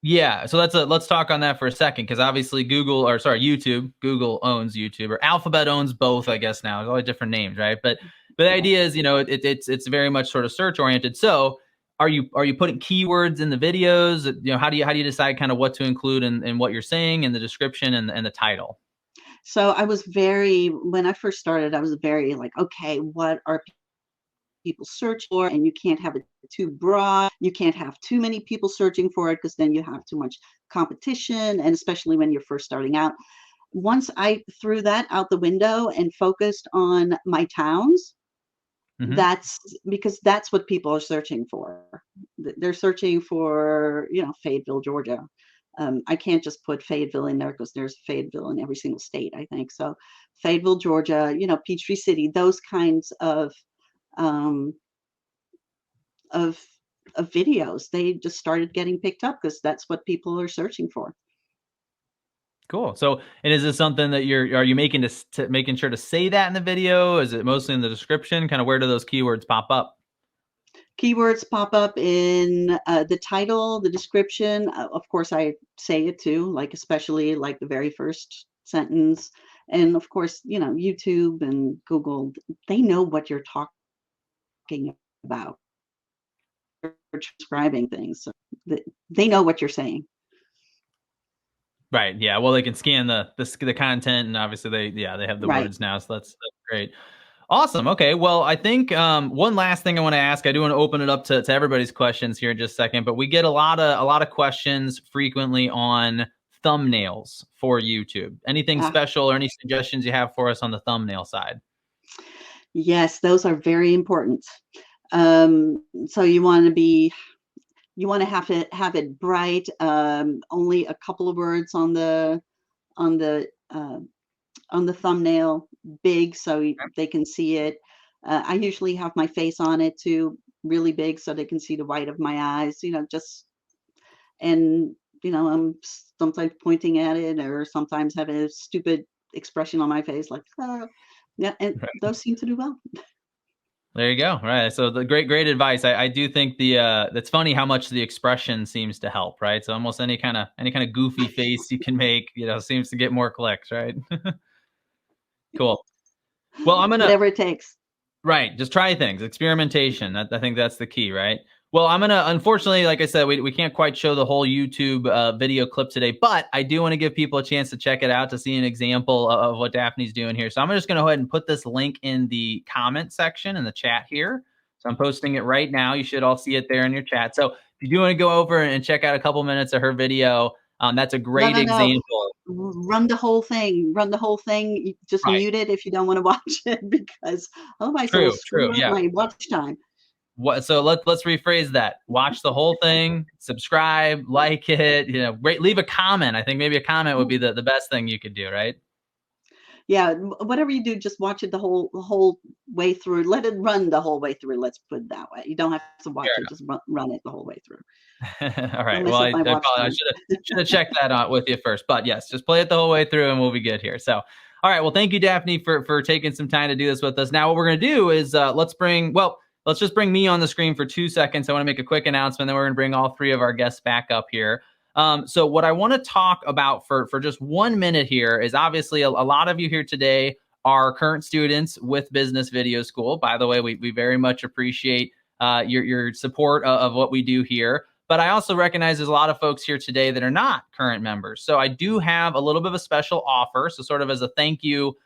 Speaker 1: Yeah, so let's talk on that for a second, because obviously Google owns YouTube, or Alphabet owns both, I guess now. There's all different names, right? But the
Speaker 5: Yeah.
Speaker 1: idea is, it's very much sort of search oriented. So are you putting keywords in the videos? How do you decide kind of what to include in what you're saying in the description and the title?
Speaker 5: So when I first started, I was very like, okay, what are people search for? And you can't have it too broad. You can't have too many people searching for it, because then you have too much competition. And especially when you're first starting out. Once I threw that out the window and focused on my towns,
Speaker 1: Hmm.
Speaker 5: that's because that's what people are searching for. They're searching for, Fayetteville, Georgia. I can't just put Fayetteville in there, because there's Fayetteville in every single state, I think. So Fayetteville, Georgia, Peachtree City, those kinds um, of of videos, they just started getting picked up, because that's what people are searching for.
Speaker 1: Cool. So, and is this something that are you making making sure to say that in the video? Is it mostly in the description? Kind of, where do those keywords pop up?
Speaker 5: Keywords pop up in the title, the description. Of course, I say it too, like especially like the very first sentence. And of course, YouTube and Google, they know what you're talking about. They're transcribing things, so they know what you're saying.
Speaker 1: Right. Yeah. Well, they can scan the content, and obviously they have the
Speaker 5: Right.
Speaker 1: words now, so that's great. Awesome. Okay. Well, I think one last thing I want to ask. I do want to open it up to everybody's questions here in just a second, but we get a lot of questions frequently on thumbnails for YouTube. Anything
Speaker 5: Ah,
Speaker 1: special or any suggestions you have for us on the thumbnail side?
Speaker 5: yes, those are very important. So you want to have it bright. Only a couple of words on on the uh, the thumbnail, big, so they can see it. I usually have my face on it too, really big, so they can see the white of my eyes. And I'm sometimes pointing at it, or sometimes having a stupid expression on my face, like, "Ah." Yeah, and those seem to do well.
Speaker 1: There you go. Right. So the great advice. I do think that's funny how much the expression seems to help, right? So almost any kind of goofy face you can make, seems to get more clicks, right? Cool. Well,
Speaker 5: Whatever it takes.
Speaker 1: right, just try things, experimentation. I think that's the key, right? Well, unfortunately, like I said, we can't quite show the whole YouTube video clip today, but I do want to give people a chance to check it out, to see an example of what Daphne's doing here. So I'm just going to go ahead and put this link in the comment section in the chat here. So I'm posting it right now. You should all see it there in your chat. So if you do want to go over and check out a couple minutes of her video, that's a
Speaker 5: No,
Speaker 1: great
Speaker 5: no, no.
Speaker 1: example.
Speaker 5: Run the whole thing. Run the whole thing. Just
Speaker 1: Right.
Speaker 5: mute it if you don't want to watch it, because otherwise it will
Speaker 1: True,
Speaker 5: screw up
Speaker 1: yeah.
Speaker 5: my watch time.
Speaker 1: So let's rephrase that. Watch the whole thing, subscribe, like it, leave a comment. I think maybe a comment would be the best thing you could do, right?
Speaker 5: Yeah, whatever you do, just watch it the whole way through. Let it run the whole way through. Let's put it that way. You don't have to watch it; just run it the whole way through.
Speaker 1: All
Speaker 5: Don't
Speaker 1: right.
Speaker 5: mess
Speaker 1: Well,
Speaker 5: up
Speaker 1: I
Speaker 5: my watch
Speaker 1: apologize.
Speaker 5: time.
Speaker 1: I should have checked that out with you first. But yes, just play it the whole way through and we'll be good here. So, all right. Well, thank you, Daphne, for taking some time to do this with us. Now, what we're going to do is let's just bring me on the screen for 2 seconds. I want to make a quick announcement. Then we're going to bring all three of our guests back up here. So what I want to talk about for just 1 minute here is, obviously a lot of you here today are current students with Business Video School. By the way, we very much appreciate your support of what we do here. But I also recognize there's a lot of folks here today that are not current members. So I do have a little bit of a special offer. So sort of as a thank you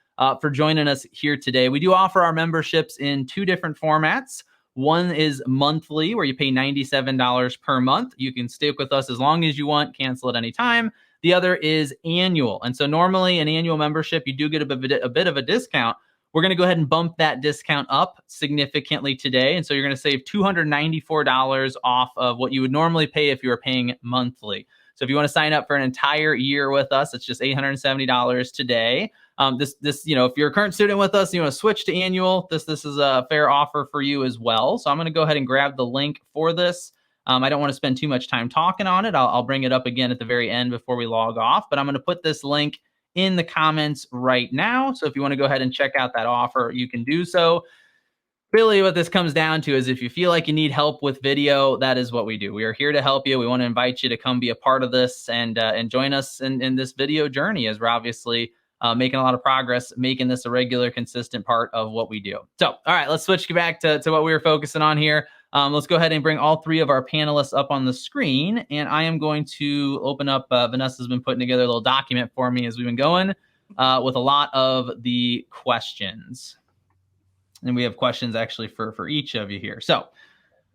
Speaker 1: for joining us here today. We do offer our memberships in 2 different formats. One is monthly, where you pay $97 per month. You can stick with us as long as you want, cancel at any time. The other is annual. And so normally an annual membership, you do get a bit of a discount. We're going to go ahead and bump that discount up significantly today. And so you're going to save $294 off of what you would normally pay if you were paying monthly. So if you want to sign up for an entire year with us, it's just $870 today. This, you know, if you're a current student with us, and you want to switch to annual, this is a fair offer for you as well. So I'm going to go ahead and grab the link for this. I don't want to spend too much time talking on it. I'll bring it up again at the very end before we log off, but I'm going to put this link in the comments right now. So if you want to go ahead and check out that offer, you can do so. Really what this comes down to is if you feel like you need help with video, that is what we do. We are here to help you. We want to invite you to come be a part of this and join us in this video journey, as we're obviously making a lot of progress, making this a regular, consistent part of what we do. So, all right, let's switch back to what we were focusing on here. Let's go ahead and bring all three of our panelists up on the screen. And I am going to open up, Vanessa's been putting together a little document for me as we've been going with a lot of the questions. And we have questions actually for each of you here. So,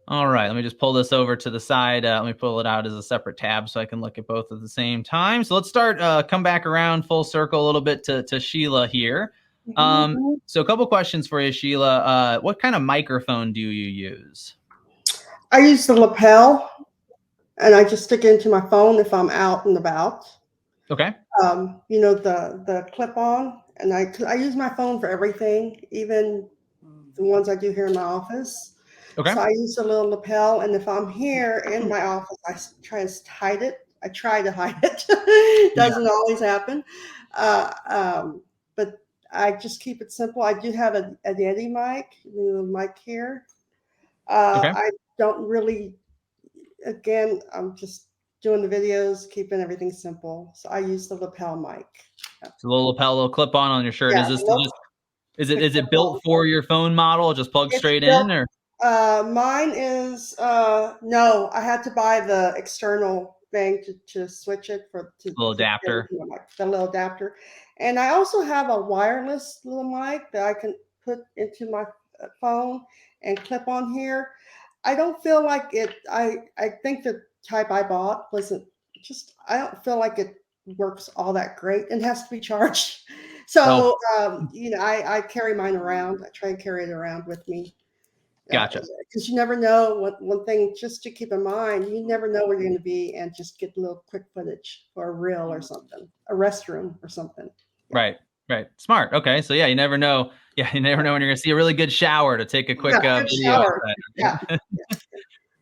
Speaker 1: all right, let me just pull this over to the side. Let me pull it out as a separate tab so I can look at both at the same time. So let's start, come back around full circle a little bit to Sheila here. So a couple questions for you, Sheila. What kind of microphone do you use?
Speaker 2: I use the lapel, and I just stick it into my phone if I'm out and about.
Speaker 1: Okay.
Speaker 2: You know, the clip-on, and I use my phone for everything, even the ones I do here in my office.
Speaker 1: Okay.
Speaker 2: So I use a little lapel, and if I'm here in my office, I try to hide it. I try to hide it. Doesn't always happen. But I just keep it simple. I do have a Yeti mic, the mic here.
Speaker 1: Okay.
Speaker 2: I don't really, again, I'm just doing the videos, keeping everything simple. So I use the lapel mic.
Speaker 1: It's a little lapel, little clip on your shirt.
Speaker 2: Yeah,
Speaker 1: Is it built for your phone model? Just plug straight in, or?
Speaker 2: Mine is no. I had to buy the external thing to switch it to
Speaker 1: little adapter.
Speaker 2: The little adapter, and I also have a wireless little mic that I can put into my phone and clip on here. I don't feel like it. I think the type I bought wasn't just. I don't feel like it works all that great and has to be charged. So you know, I carry mine around. I try and carry it around with me.
Speaker 1: Gotcha.
Speaker 2: Because you never know. One thing just to keep in mind, you never know where you're going to be, and just get a little quick footage or a reel or something, a restroom or something.
Speaker 1: Right. Smart. Okay. So yeah, you never know. Yeah, you never know when you're going to see a really good shower to take a quick video.
Speaker 2: Shower. Yeah.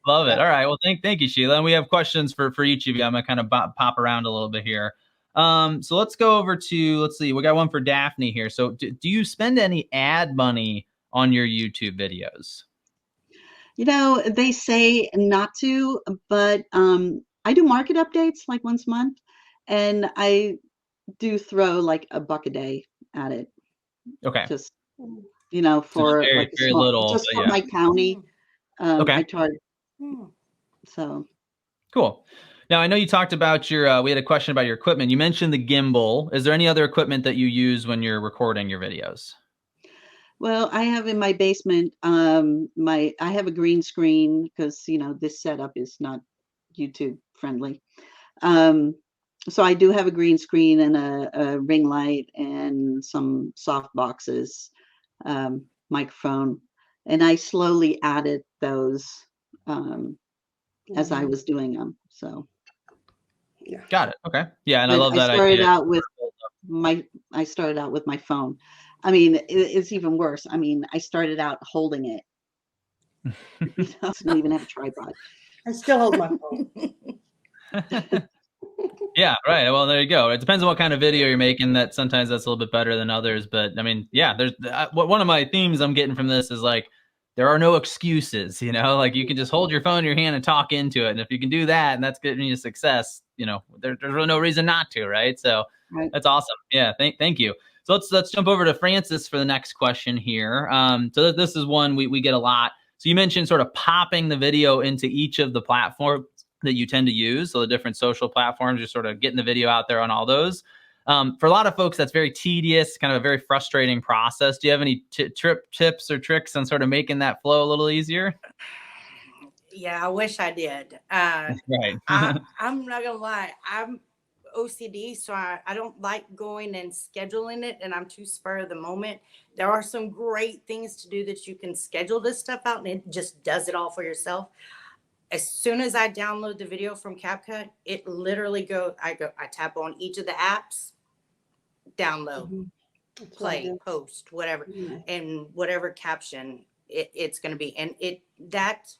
Speaker 1: Love it. All right. Well, thank you, Sheila. And we have questions for each of you. I'm going to kind of pop around a little bit here. So let's go over to, let's see, we got one for Daphne here. So do you spend any ad money on your YouTube videos?
Speaker 5: You know, they say not to, but I do market updates like once a month, and I do throw like $1 a day at it.
Speaker 1: Okay.
Speaker 5: Just, you know, for
Speaker 1: very,
Speaker 5: like
Speaker 1: very little,
Speaker 5: just for
Speaker 1: yeah.
Speaker 5: my county.
Speaker 1: Okay.
Speaker 5: I charge. So
Speaker 1: cool. Now, I know you talked about we had a question about your equipment. You mentioned the gimbal. Is there any other equipment that you use when you're recording your videos?
Speaker 5: Well, I have in my basement, I have a green screen because, you know, this setup is not YouTube friendly. So I do have a green screen and a ring light and some soft boxes, microphone, and I slowly added those as I was doing them. So.
Speaker 2: Yeah.
Speaker 1: Got it. Okay. Yeah, and I love that
Speaker 5: I started
Speaker 1: idea.
Speaker 5: I started out with my phone. I mean, it's even worse. I mean, I started out holding it. You know, I didn't even have a tripod.
Speaker 2: I still hold my phone.
Speaker 1: Yeah, right. Well, there you go. It depends on what kind of video you're making. That sometimes that's a little bit better than others. But I mean, yeah, there's one of my themes I'm getting from this is like, there are no excuses, you know, like you can just hold your phone in your hand and talk into it. And if you can do that and that's getting you success, you know, there's really no reason not to. Right. So That's awesome. Yeah. Thank you. So let's jump over to Francis for the next question here. So this is one we get a lot. So you mentioned sort of popping the video into each of the platforms that you tend to use. So the different social platforms, you're sort of getting the video out there on all those. For a lot of folks, that's very tedious, kind of a very frustrating process. Do you have any tips or tricks on sort of making that flow a little easier?
Speaker 3: Yeah, I wish I did.
Speaker 1: Right.
Speaker 3: I'm not gonna lie, I'm OCD, so I don't like going and scheduling it, and I'm too spur of the moment. There are some great things to do that you can schedule this stuff out, and it just does it all for yourself. As soon as I download the video from CapCut, it literally I tap on each of the apps, download,
Speaker 2: That's what I
Speaker 3: play,
Speaker 2: do.
Speaker 3: post, whatever,
Speaker 2: Yeah.
Speaker 3: and whatever caption it's going to be. And that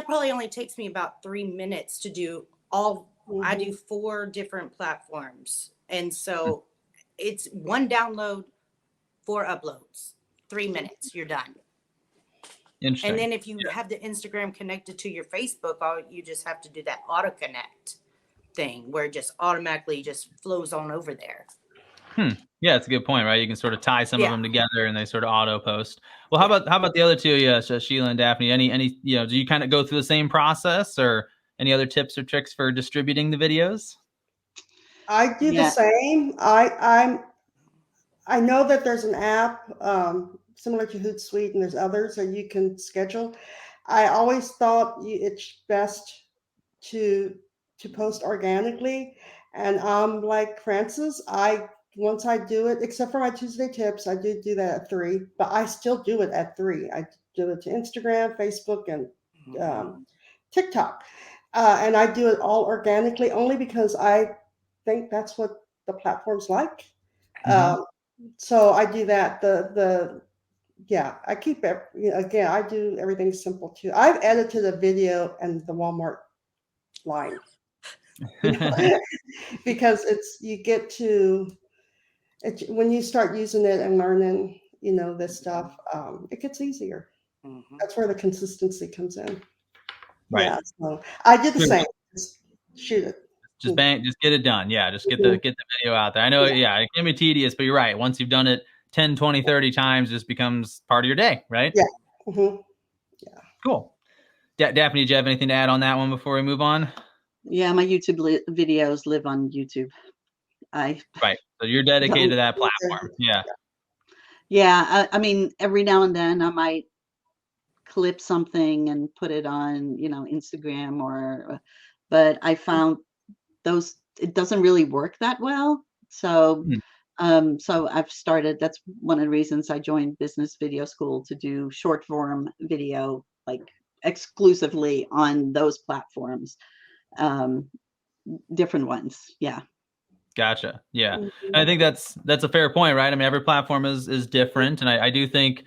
Speaker 3: probably only takes me about 3 minutes to do all. I do 4 different platforms. And so it's 1 download, 4 uploads, 3 minutes, you're done.
Speaker 1: Interesting.
Speaker 3: And then if you have the Instagram connected to your Facebook, you just have to do that auto connect thing where it just automatically just flows on over there.
Speaker 1: Yeah, that's a good point, right? You can sort of tie some of
Speaker 3: Yeah.
Speaker 1: them together and they sort of auto post. Well, how about the other two? Yeah, so Sheila and Daphne. Any do you kind of go through the same process, or any other tips or tricks for distributing the videos?
Speaker 2: I do the
Speaker 5: Yeah.
Speaker 2: same. I know that there's an app similar to Hootsuite, and there's others that you can schedule. I always thought it's best to post organically, and like Francis, once I do it, except for my Tuesday tips, I do that at 3, but I still do it at 3. I do it to Instagram, Facebook, and TikTok, and I do it all organically only because I think that's what the platform's like. So I do that. Yeah, I keep it. Again, I do everything simple too. I've edited a video and the Walmart line because you get to when you start using it and learning, this stuff, it gets easier. That's where the consistency comes in.
Speaker 1: Right.
Speaker 2: Yeah, so I do the same. Just shoot it.
Speaker 1: Just get it done. Yeah, just get the video out there. I know, it can be tedious, but you're right. Once you've done it 10, 20, 30 times, it just becomes part of your day, right?
Speaker 2: Yeah. Mm-hmm. Yeah.
Speaker 1: Cool. Daphne, did you have anything to add on that one before we move on?
Speaker 5: Yeah, my YouTube videos live on YouTube.
Speaker 1: Right. So you're dedicated to that platform. Yeah.
Speaker 5: Yeah, I mean, every now and then I might clip something and put it on, Instagram but I found it doesn't really work that well. So so I've started, that's one of the reasons I joined Business Video School, to do short form video, like exclusively on those platforms, different ones. Yeah.
Speaker 1: Gotcha. Yeah. And I think that's a fair point, right? I mean, every platform is different. And I do think,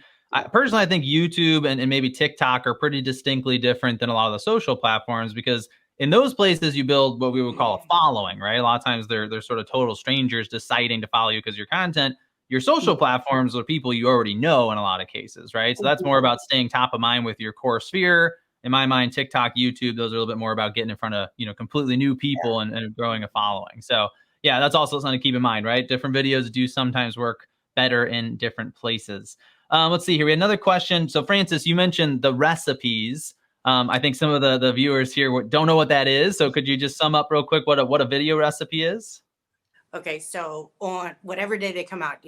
Speaker 1: personally, I think YouTube and maybe TikTok are pretty distinctly different than a lot of the social platforms, because in those places you build what we would call a following, right? A lot of times they're sort of total strangers deciding to follow you because of your content. Your social platforms are people you already know in a lot of cases, right? So that's more about staying top of mind with your core sphere. In my mind, TikTok, YouTube, those are a little bit more about getting in front of, completely new people and growing a following. So yeah, that's also something to keep in mind, right? Different videos do sometimes work better in different places. Let's see here. We had another question. So Francis, you mentioned the recipes. I think some of the viewers here don't know what that is. So could you just sum up real quick what a video recipe is?
Speaker 3: Okay, so on whatever day they come out,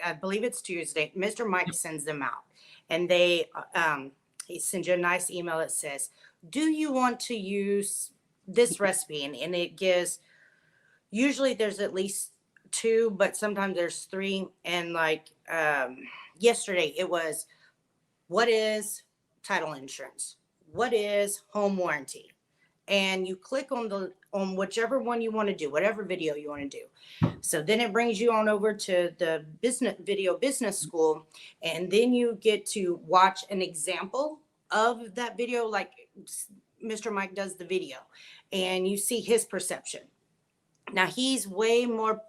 Speaker 3: I believe it's Tuesday, Mr. Mike sends them out, and he sends you a nice email that says, do you want to use this recipe? And it gives, usually there's at least 2, but sometimes there's 3. And like yesterday, it was, what is title insurance? What is home warranty? And you click on whichever one you want to do, whatever video you want to do. So then it brings you on over to the business school, and then you get to watch an example of that video, like Mr. Mike does the video, and you see his perception. Now he's way more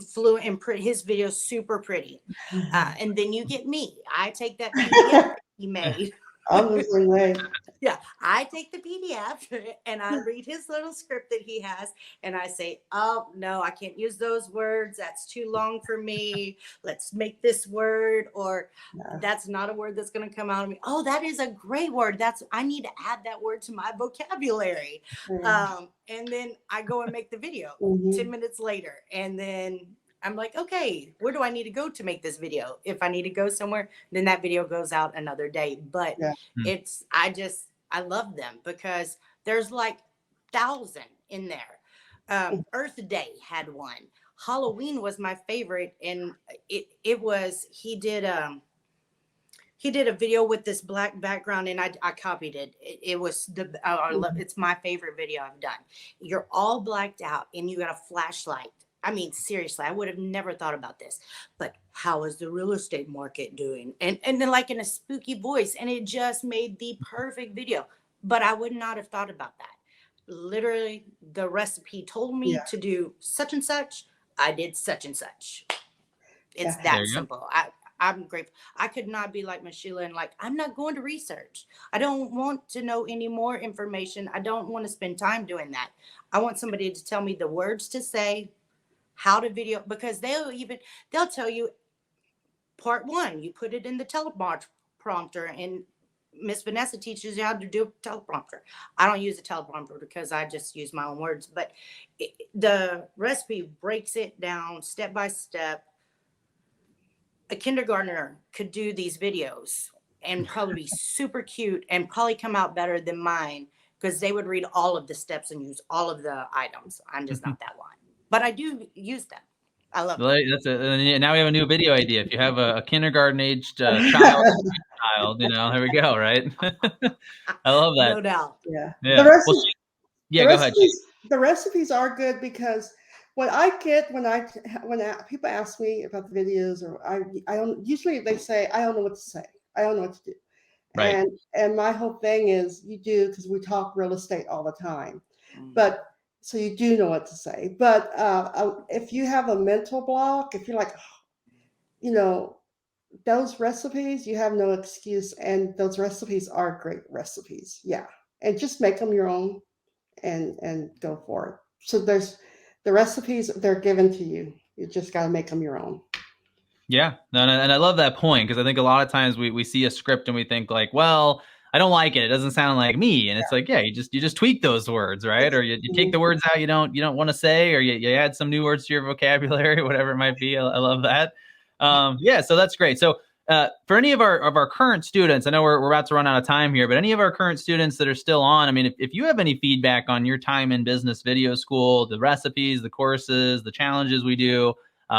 Speaker 3: fluent and his video's super pretty. And then you get me. I take that PDF he made.
Speaker 2: I'm the same way.
Speaker 3: Yeah, I take the PDF and I read his little script that he has, and I say, "Oh no, I can't use those words. That's too long for me. Let's make this word, or
Speaker 2: Yeah.
Speaker 3: that's not a word that's going to come out of me. Oh, that is a great word. I need to add that word to my vocabulary."
Speaker 2: Yeah.
Speaker 3: And then I go and make the video
Speaker 2: Mhm.
Speaker 3: 10 minutes later, and then I'm like, okay, where do I need to go to make this video? If I need to go somewhere, then that video goes out another day. But
Speaker 2: Yeah.
Speaker 3: I love them because there's like 1,000 in there. Earth Day had one. Halloween was my favorite, and it was he did a video with this black background, and I copied it. It was it's my favorite video I've done. You're all blacked out and you got a flashlight. I mean, seriously, I would have never thought about this. But how is the real estate market doing? And then like in a spooky voice, and it just made the perfect video. But I would not have thought about that. Literally, the recipe told me
Speaker 2: Yeah.
Speaker 3: to do such and such. I did such and such. It's
Speaker 2: Yeah.
Speaker 1: There
Speaker 3: that
Speaker 1: you go.
Speaker 3: simple. I'm grateful. I could not be like Miss Sheila and like, I'm not going to research. I don't want to know any more information. I don't want to spend time doing that. I want somebody to tell me the words to say, how to video, because they'll tell you part one, you put it in the teleprompter, and Miss Vanessa teaches you how to do a teleprompter. I don't use a teleprompter because I just use my own words, but the recipe breaks it down step by step. A kindergartner could do these videos and probably be super cute and probably come out better than mine because they would read all of the steps and use all of the items. I'm just not that one, but I do use them. I love them.
Speaker 1: Now we have a new video idea. If you have a kindergarten aged child, there we go. Right. I love that.
Speaker 3: No doubt.
Speaker 2: Yeah.
Speaker 1: Yeah.
Speaker 2: The rest
Speaker 1: Well,
Speaker 2: of
Speaker 1: yeah.
Speaker 2: the
Speaker 1: Go ahead.
Speaker 2: recipes are good because when people ask me about the videos, or I don't, usually they say I don't know what to say, I don't know what to do.
Speaker 1: Right.
Speaker 2: And my whole thing is you do, because we talk real estate all the time, but so you do know what to say. But if you have a mental block, if you're like, those recipes, you have no excuse, and those recipes are great recipes. Yeah, and just make them your own and go for it. So there's the recipes, they're given to you. You just got to make them your own.
Speaker 1: Yeah. No, and I love that point because I think a lot of times we see a script and we think like, well, I don't like it. It doesn't sound like me. And it's like, yeah, you just tweak those words, right? Or you take the words out you don't want to say, or you add some new words to your vocabulary, whatever it might be. I love that. Yeah, so that's great. So for any of our current students, I know we're about to run out of time here, but any of our current students that are still on, I mean, if you have any feedback on your time in business video school, the recipes, the courses, the challenges we do,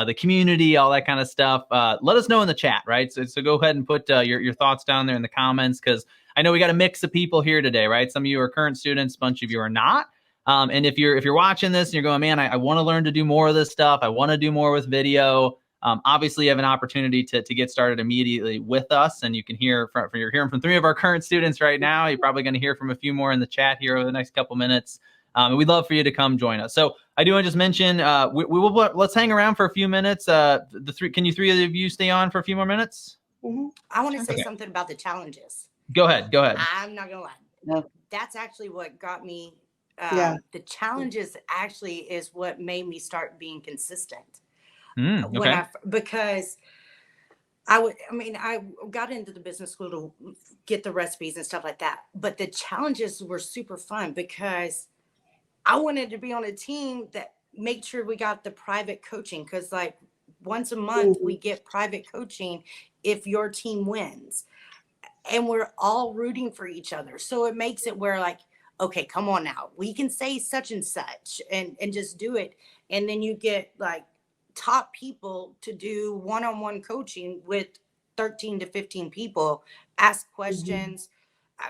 Speaker 1: the community, all that kind of stuff, let us know in the chat, right? So go ahead and put your thoughts down there in the comments, because I know we got a mix of people here today, right? Some of you are current students, a bunch of you are not. And if you're watching this and you're going, man, I want to learn to do more of this stuff, I want to do more with video. Obviously, you have an opportunity to get started immediately with us, and you can you're hearing from 3 of our current students right now. You're probably going to hear from a few more in the chat here over the next couple minutes. And we'd love for you to come join us. So I do want to just mention, let's hang around for a few minutes. Can you 3 of you stay on for a few more minutes?
Speaker 2: Mm-hmm.
Speaker 3: I want to say something about the challenges.
Speaker 1: Go ahead.
Speaker 3: I'm not gonna lie.
Speaker 5: No.
Speaker 3: That's actually what got me.
Speaker 2: Yeah.
Speaker 3: The challenges actually is what made me start being consistent.
Speaker 1: Okay.
Speaker 3: Because I got into the business school to get the recipes and stuff like that. But the challenges were super fun because I wanted to be on a team that made sure we got the private coaching. Because like once a month we get private coaching if your team wins. And we're all rooting for each other. So it makes it where like, okay, come on now. We can say such and such and just do it. And then you get like top people to do one-on-one coaching with 13 to 15 people, ask questions.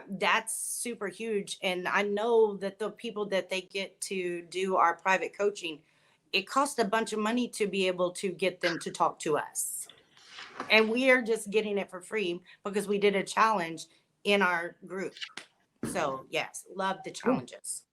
Speaker 3: That's super huge. And I know that the people that they get to do our private coaching, it costs a bunch of money to be able to get them to talk to us. And we are just getting it for free because we did a challenge in our group. So yes, love the challenges.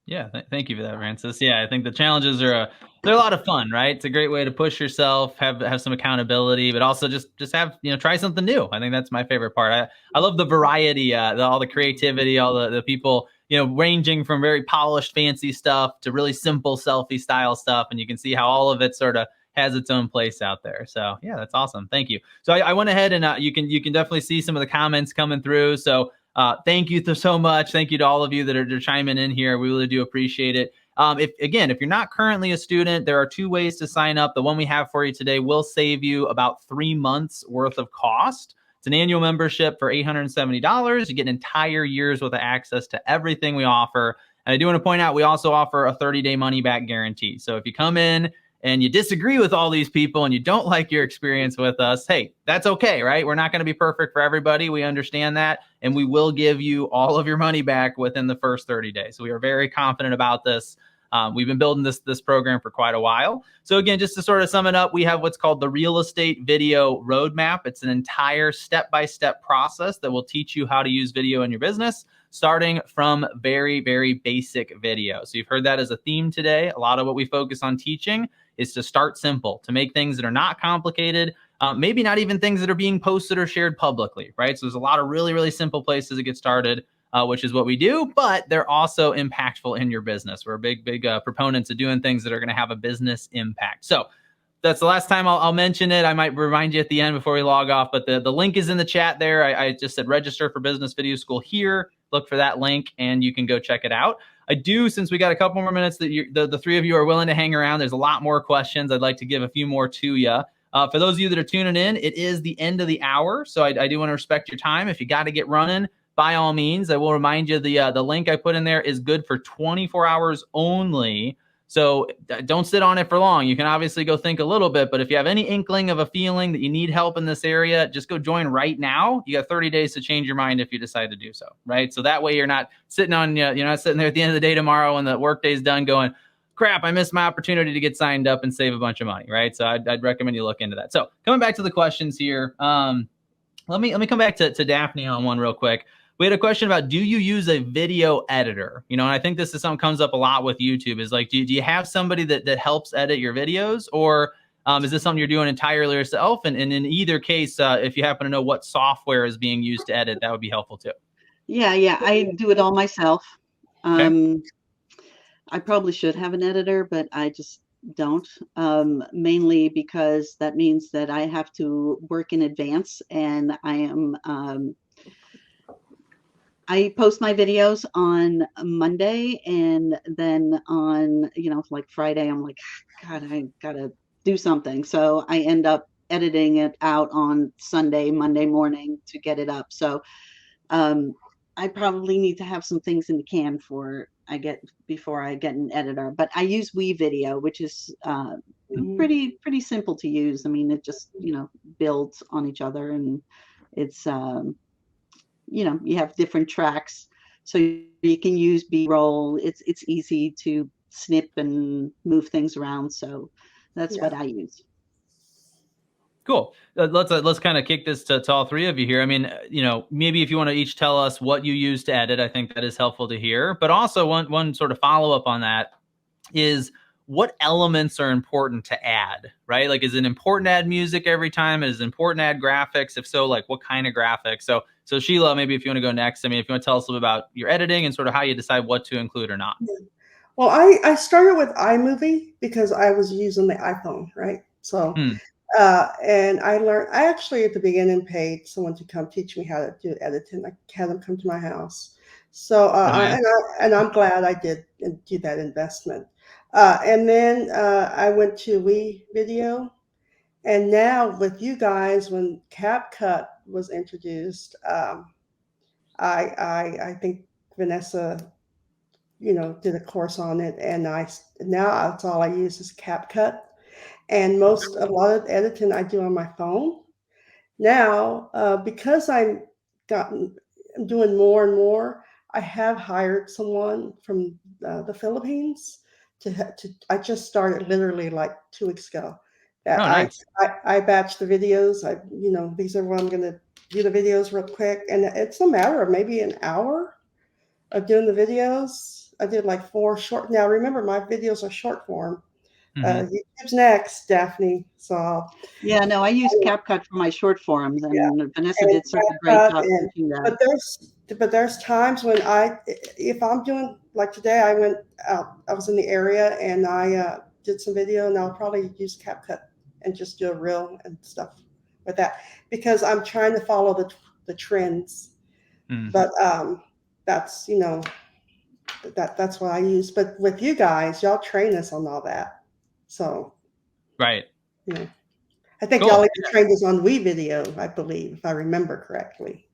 Speaker 1: Yeah, thank you for that, Francis. Yeah, I think the challenges are they're a lot of fun, right? It's a great way to push yourself, have some accountability, but also just have try something new. I think that's my favorite part. I love the variety, all the creativity, all the people ranging from very polished, fancy stuff to really simple selfie style stuff, and you can see how all of it sort of has its own place out there. So yeah, that's awesome. Thank you. So I went ahead and you can definitely see some of the comments coming through. So thank you so much. Thank you to all of you that are chiming in here. We really do appreciate it. If you're not currently a student, there are 2 ways to sign up. The one we have for you today will save you about 3 months worth of cost. It's an annual membership for $870. You get an entire year's worth of access to everything we offer. And I do want to point out, we also offer a 30-day money back guarantee. So if you come in and you disagree with all these people and you don't like your experience with us, hey, that's okay, right? We're not going to be perfect for everybody. We understand that. And we will give you all of your money back within the first 30 days. So we are very confident about this. We've been building this program for quite a while. So again, just to sort of sum it up, we have what's called the Real Estate Video Roadmap. It's an entire step-by-step process that will teach you how to use video in your business, starting from very, very basic video. So you've heard that as a theme today. A lot of what we focus on teaching is to start simple, to make things that are not complicated, maybe not even things that are being posted or shared publicly, right? So there's a lot of really, really simple places to get started, which is what we do, but they're also impactful in your business. We're big proponents of doing things that are going to have a business impact. So that's the last time I'll mention it. I might remind you at the end before we log off, but the link is in the chat there. I just said register for Business Video School here. Look for that link and you can go check it out. I do, since we got a couple more minutes that the 3 of you are willing to hang around, there's a lot more questions. I'd like to give a few more to you. For those of you that are tuning in, it is the end of the hour, so I do want to respect your time. If you got to get running, by all means, I will remind you the link I put in there is good for 24 hours only. So don't sit on it for long. You can obviously go think a little bit, but if you have any inkling of a feeling that you need help in this area, just go join right now. You got 30 days to change your mind if you decide to do so, right? So that way you're not sitting you're not sitting there at the end of the day tomorrow when the workday's done going, crap, I missed my opportunity to get signed up and save a bunch of money, right? So I'd recommend you look into that. So coming back to the questions here, let me come back to Daphne on one real quick. We had a question about, do you use a video editor? And I think this is something comes up a lot with YouTube is like, do you have somebody that helps edit your videos, or is this something you're doing entirely yourself? And in either case, if you happen to know what software is being used to edit, that would be helpful too.
Speaker 5: Yeah, I do it all myself.
Speaker 1: Okay.
Speaker 5: I probably should have an editor, but I just don't, mainly because that means that I have to work in advance, and I post my videos on Monday, and then on, like Friday, I'm like, God, I gotta do something. So I end up editing it out on Monday morning to get it up. So I probably need to have some things in the can before I get an editor. But I use WeVideo, which is pretty simple to use. I mean, it just builds on each other, and it's you have different tracks, so you can use B-roll. It's easy to snip and move things around. So that's what I use.
Speaker 1: Cool. Let's kind of kick this to all 3 of you here. I mean, maybe if you want to each tell us what you use to edit, I think that is helpful to hear. But also one sort of follow up on that is, what elements are important to add, right? Like, is it important to add music every time? Is it important to add graphics? If so, like what kind of graphics? So Sheila, maybe if you want to go next, I mean, if you want to tell us a little bit about your editing and sort of how you decide what to include or not.
Speaker 2: Well, I started with iMovie because I was using the iPhone, right? So, and I actually at the beginning paid someone to come teach me how to do editing. I had them come to my house. So,
Speaker 1: Nice.
Speaker 2: I'm glad I did do that investment. And then I went to WeVideo, and now with you guys, when CapCut was introduced, I think Vanessa, did a course on it, and now that's all I use is CapCut, and a lot of editing I do on my phone now, because I'm doing more and more. I have hired someone from the Philippines I just started literally like 2 weeks ago. That
Speaker 1: Oh, nice.
Speaker 2: I batch the videos. These are what I'm going to do the videos real quick, and it's a matter of maybe an hour of doing the videos. like 4 short. Now remember, my videos are short form.
Speaker 1: Mhm.
Speaker 2: YouTube's next, Daphne. So
Speaker 5: Yeah, no, I use CapCut for my short forms,
Speaker 2: yeah,
Speaker 5: and Vanessa
Speaker 2: and
Speaker 5: did such a great job
Speaker 2: and
Speaker 5: teaching that.
Speaker 2: but there's times when if I'm doing like today, I went out. I was in the area and I did some video, and I'll probably use CapCut and just do a reel and stuff with that because I'm trying to follow the trends.
Speaker 1: Mm.
Speaker 2: But that's that's what I use. But with you guys, y'all train us on all that. So
Speaker 1: Right.
Speaker 2: I think y'all
Speaker 1: Cool.
Speaker 2: even trained us on WeVideo, I believe, if I remember correctly.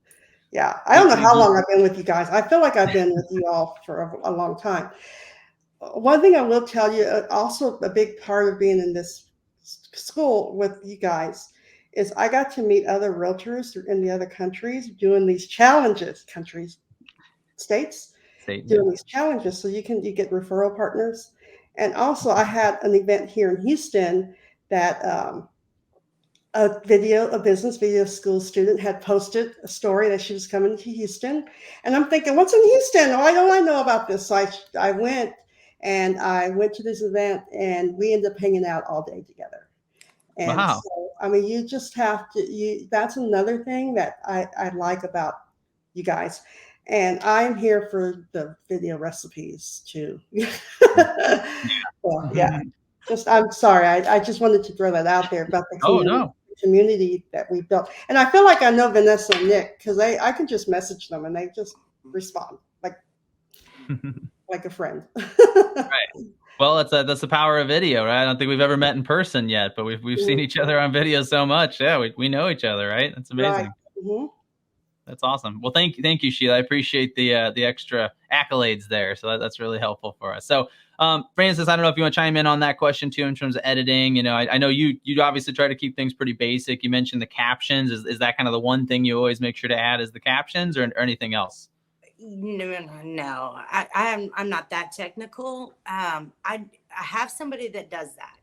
Speaker 2: Yeah, I
Speaker 1: We,
Speaker 2: don't know
Speaker 1: we
Speaker 2: how
Speaker 1: did.
Speaker 2: long I've been with you guys. I feel like I've been with you all for a long time. One thing I will tell you, also a big part of being in this school with you guys is I got to meet other realtors in the other countries doing these challenges, states,
Speaker 1: Yeah.
Speaker 2: doing these challenges. So you get referral partners. And also I had an event here in Houston that a business video school student had posted a story that she was coming to Houston. And I'm thinking, what's in Houston? Why don't I know about this? So I went to this event and we ended up hanging out all day together. And
Speaker 1: Wow.
Speaker 2: so, I mean, you just have to, that's another thing that I like about you guys. And I'm here for the video recipes too. Well, yeah, I'm sorry. I just wanted to throw that out there about the
Speaker 1: Oh no.
Speaker 2: community that we built. And I feel like I know Vanessa and Nick because I can just message them and they just respond like a friend.
Speaker 1: Right. Well, that's the power of video, right? I don't think we've ever met in person yet, but we've seen each other on video so much. Yeah, we know each other, right? That's
Speaker 2: Right.
Speaker 1: amazing.
Speaker 2: Hmm.
Speaker 1: That's awesome. Well, thank you, Sheila. I appreciate the extra accolades there. So that's really helpful for us. So, Francis, I don't know if you want to chime in on that question too in terms of editing. You know, I know you obviously try to keep things pretty basic. You mentioned the captions. Is that kind of the one thing you always make sure to add is the captions, or anything else?
Speaker 3: No. I'm not that technical. I have somebody that does that.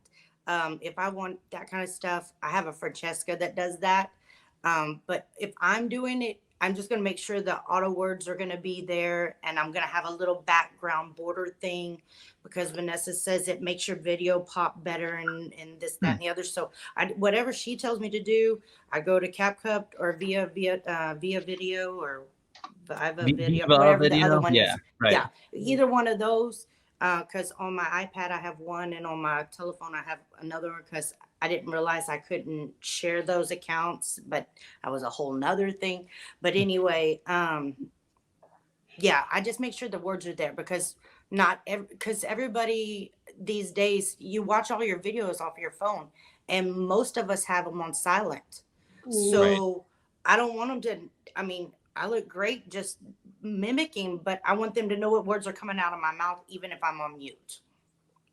Speaker 3: If I want that kind of stuff, I have a Francesca that does that. But if I'm doing it, I'm just going to make sure the auto words are going to be there, and I'm going to have a little background border thing because Vanessa says it makes your video pop better and this, that, and the other. So whatever she tells me to do, I go to CapCut or via video or Viva video,
Speaker 1: Viva
Speaker 3: whatever the other
Speaker 1: video.
Speaker 3: one
Speaker 1: Yeah.
Speaker 3: is.
Speaker 1: Right.
Speaker 3: Yeah, either one of those. Because on my iPad I have one, and on my telephone I have another one. Because I didn't realize I couldn't share those accounts, but that was a whole nother thing. But anyway, yeah, I just make sure the words are there because because everybody these days, you watch all your videos off your phone, and most of us have them on silent.
Speaker 1: Right.
Speaker 3: So I don't want them to. I mean, I look great just mimicking, but I want them to know what words are coming out of my mouth, even if I'm on mute.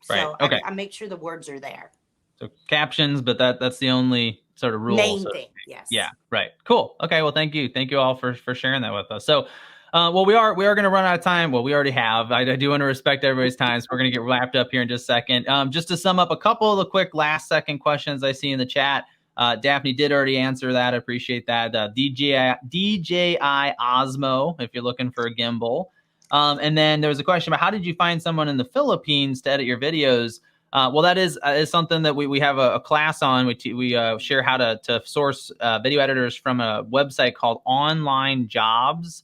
Speaker 1: Right.
Speaker 3: So
Speaker 1: Okay.
Speaker 3: I make sure the words are there.
Speaker 1: So captions, but that's the only sort of rule.
Speaker 3: Main
Speaker 1: So
Speaker 3: thing, yes.
Speaker 1: yeah, right. Cool. Okay. Well, thank you all for sharing that with us. So, well, we are going to run out of time. Well, we already have. I do want to respect everybody's time, so we're going to get wrapped up here in just a second. Just to sum up a couple of the quick last second questions I see in the chat. Daphne did already answer that. I appreciate that. DJI Osmo, if you're looking for a gimbal. And then there was a question about how did you find someone in the Philippines to edit your videos? Well, that is something that we have a class on. We share how to source video editors from a website called onlinejobs.ph.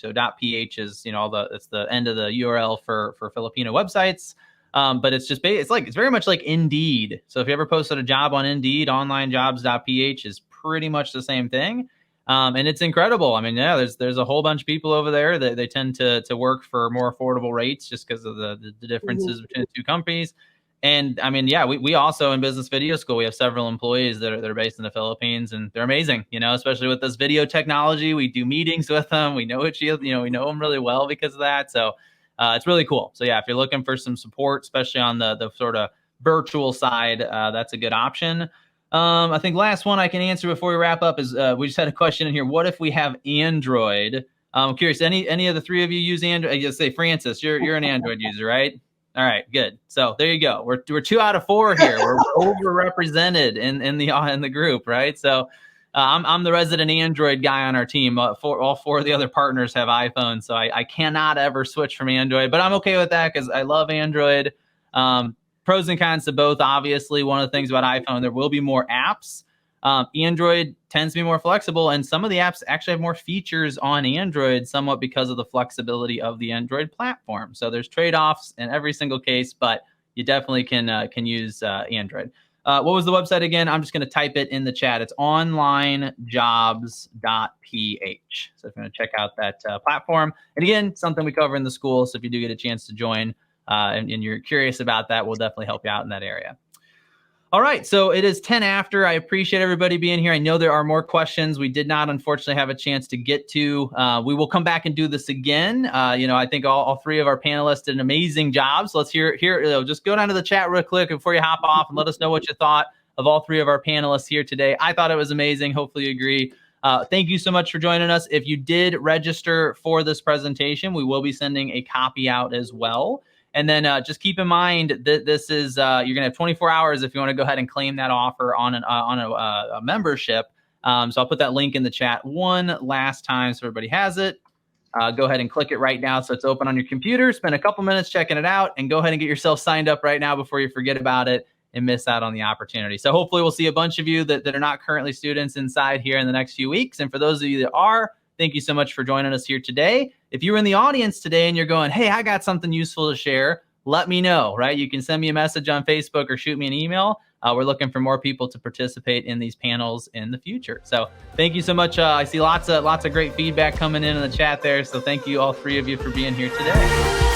Speaker 1: So .ph is it's the end of the URL for Filipino websites. But it's just it's very much like Indeed. So if you ever posted a job on Indeed, onlinejobs.ph is pretty much the same thing. And it's incredible. I mean, yeah, there's a whole bunch of people over there that they tend to work for more affordable rates just because of the differences between the two companies. And I mean, yeah, we also in Business Video School, we have several employees that are based in the Philippines, and they're amazing, especially with this video technology. We do meetings with them. We know we know them really well because of that. So it's really cool. So yeah, if you're looking for some support, especially on the sort of virtual side, that's a good option. I think last one I can answer before we wrap up is we just had a question in here. What if we have Android? I'm curious. Any of the three of you use Android? I just say Francis, you're an Android user, right? All right, good. So there you go. We're 2 out of 4 here. We're overrepresented in the group, right? So I'm the resident Android guy on our team. All four of the other partners have iPhones, so I cannot ever switch from Android. But I'm okay with that because I love Android. Pros and cons to both. Obviously, one of the things about iPhone, there will be more apps. Android tends to be more flexible, and some of the apps actually have more features on Android, somewhat because of the flexibility of the Android platform. So there's trade-offs in every single case, but you definitely can use Android. What was the website again? I'm just going to type it in the chat. It's onlinejobs.ph. So if you're going to check out that platform, and again, something we cover in the school. So if you do get a chance to join and you're curious about that, we'll definitely help you out in that area. All right, so it is 10 after. I appreciate everybody being here. I know there are more questions we did not, unfortunately, have a chance to get to. We will come back and do this again. I think all three of our panelists did an amazing job. So let's hear. Just go down to the chat real quick before you hop off and let us know what you thought of all three of our panelists here today. I thought it was amazing. Hopefully you agree. Thank you so much for joining us. If you did register for this presentation, we will be sending a copy out as well. And then just keep in mind that this is you're going to have 24 hours if you want to go ahead and claim that offer on a membership. So I'll put that link in the chat one last time so everybody has it. Go ahead and click it right now so it's open on your computer. Spend a couple minutes checking it out and go ahead and get yourself signed up right now before you forget about it and miss out on the opportunity. So hopefully we'll see a bunch of you that are not currently students inside here in the next few weeks. And for those of you that are, thank you so much for joining us here today. If you're in the audience today and you're going, hey, I got something useful to share, let me know, right? You can send me a message on Facebook or shoot me an email. We're looking for more people to participate in these panels in the future. So thank you so much. I see lots of great feedback coming in the chat there. So thank you all three of you for being here today.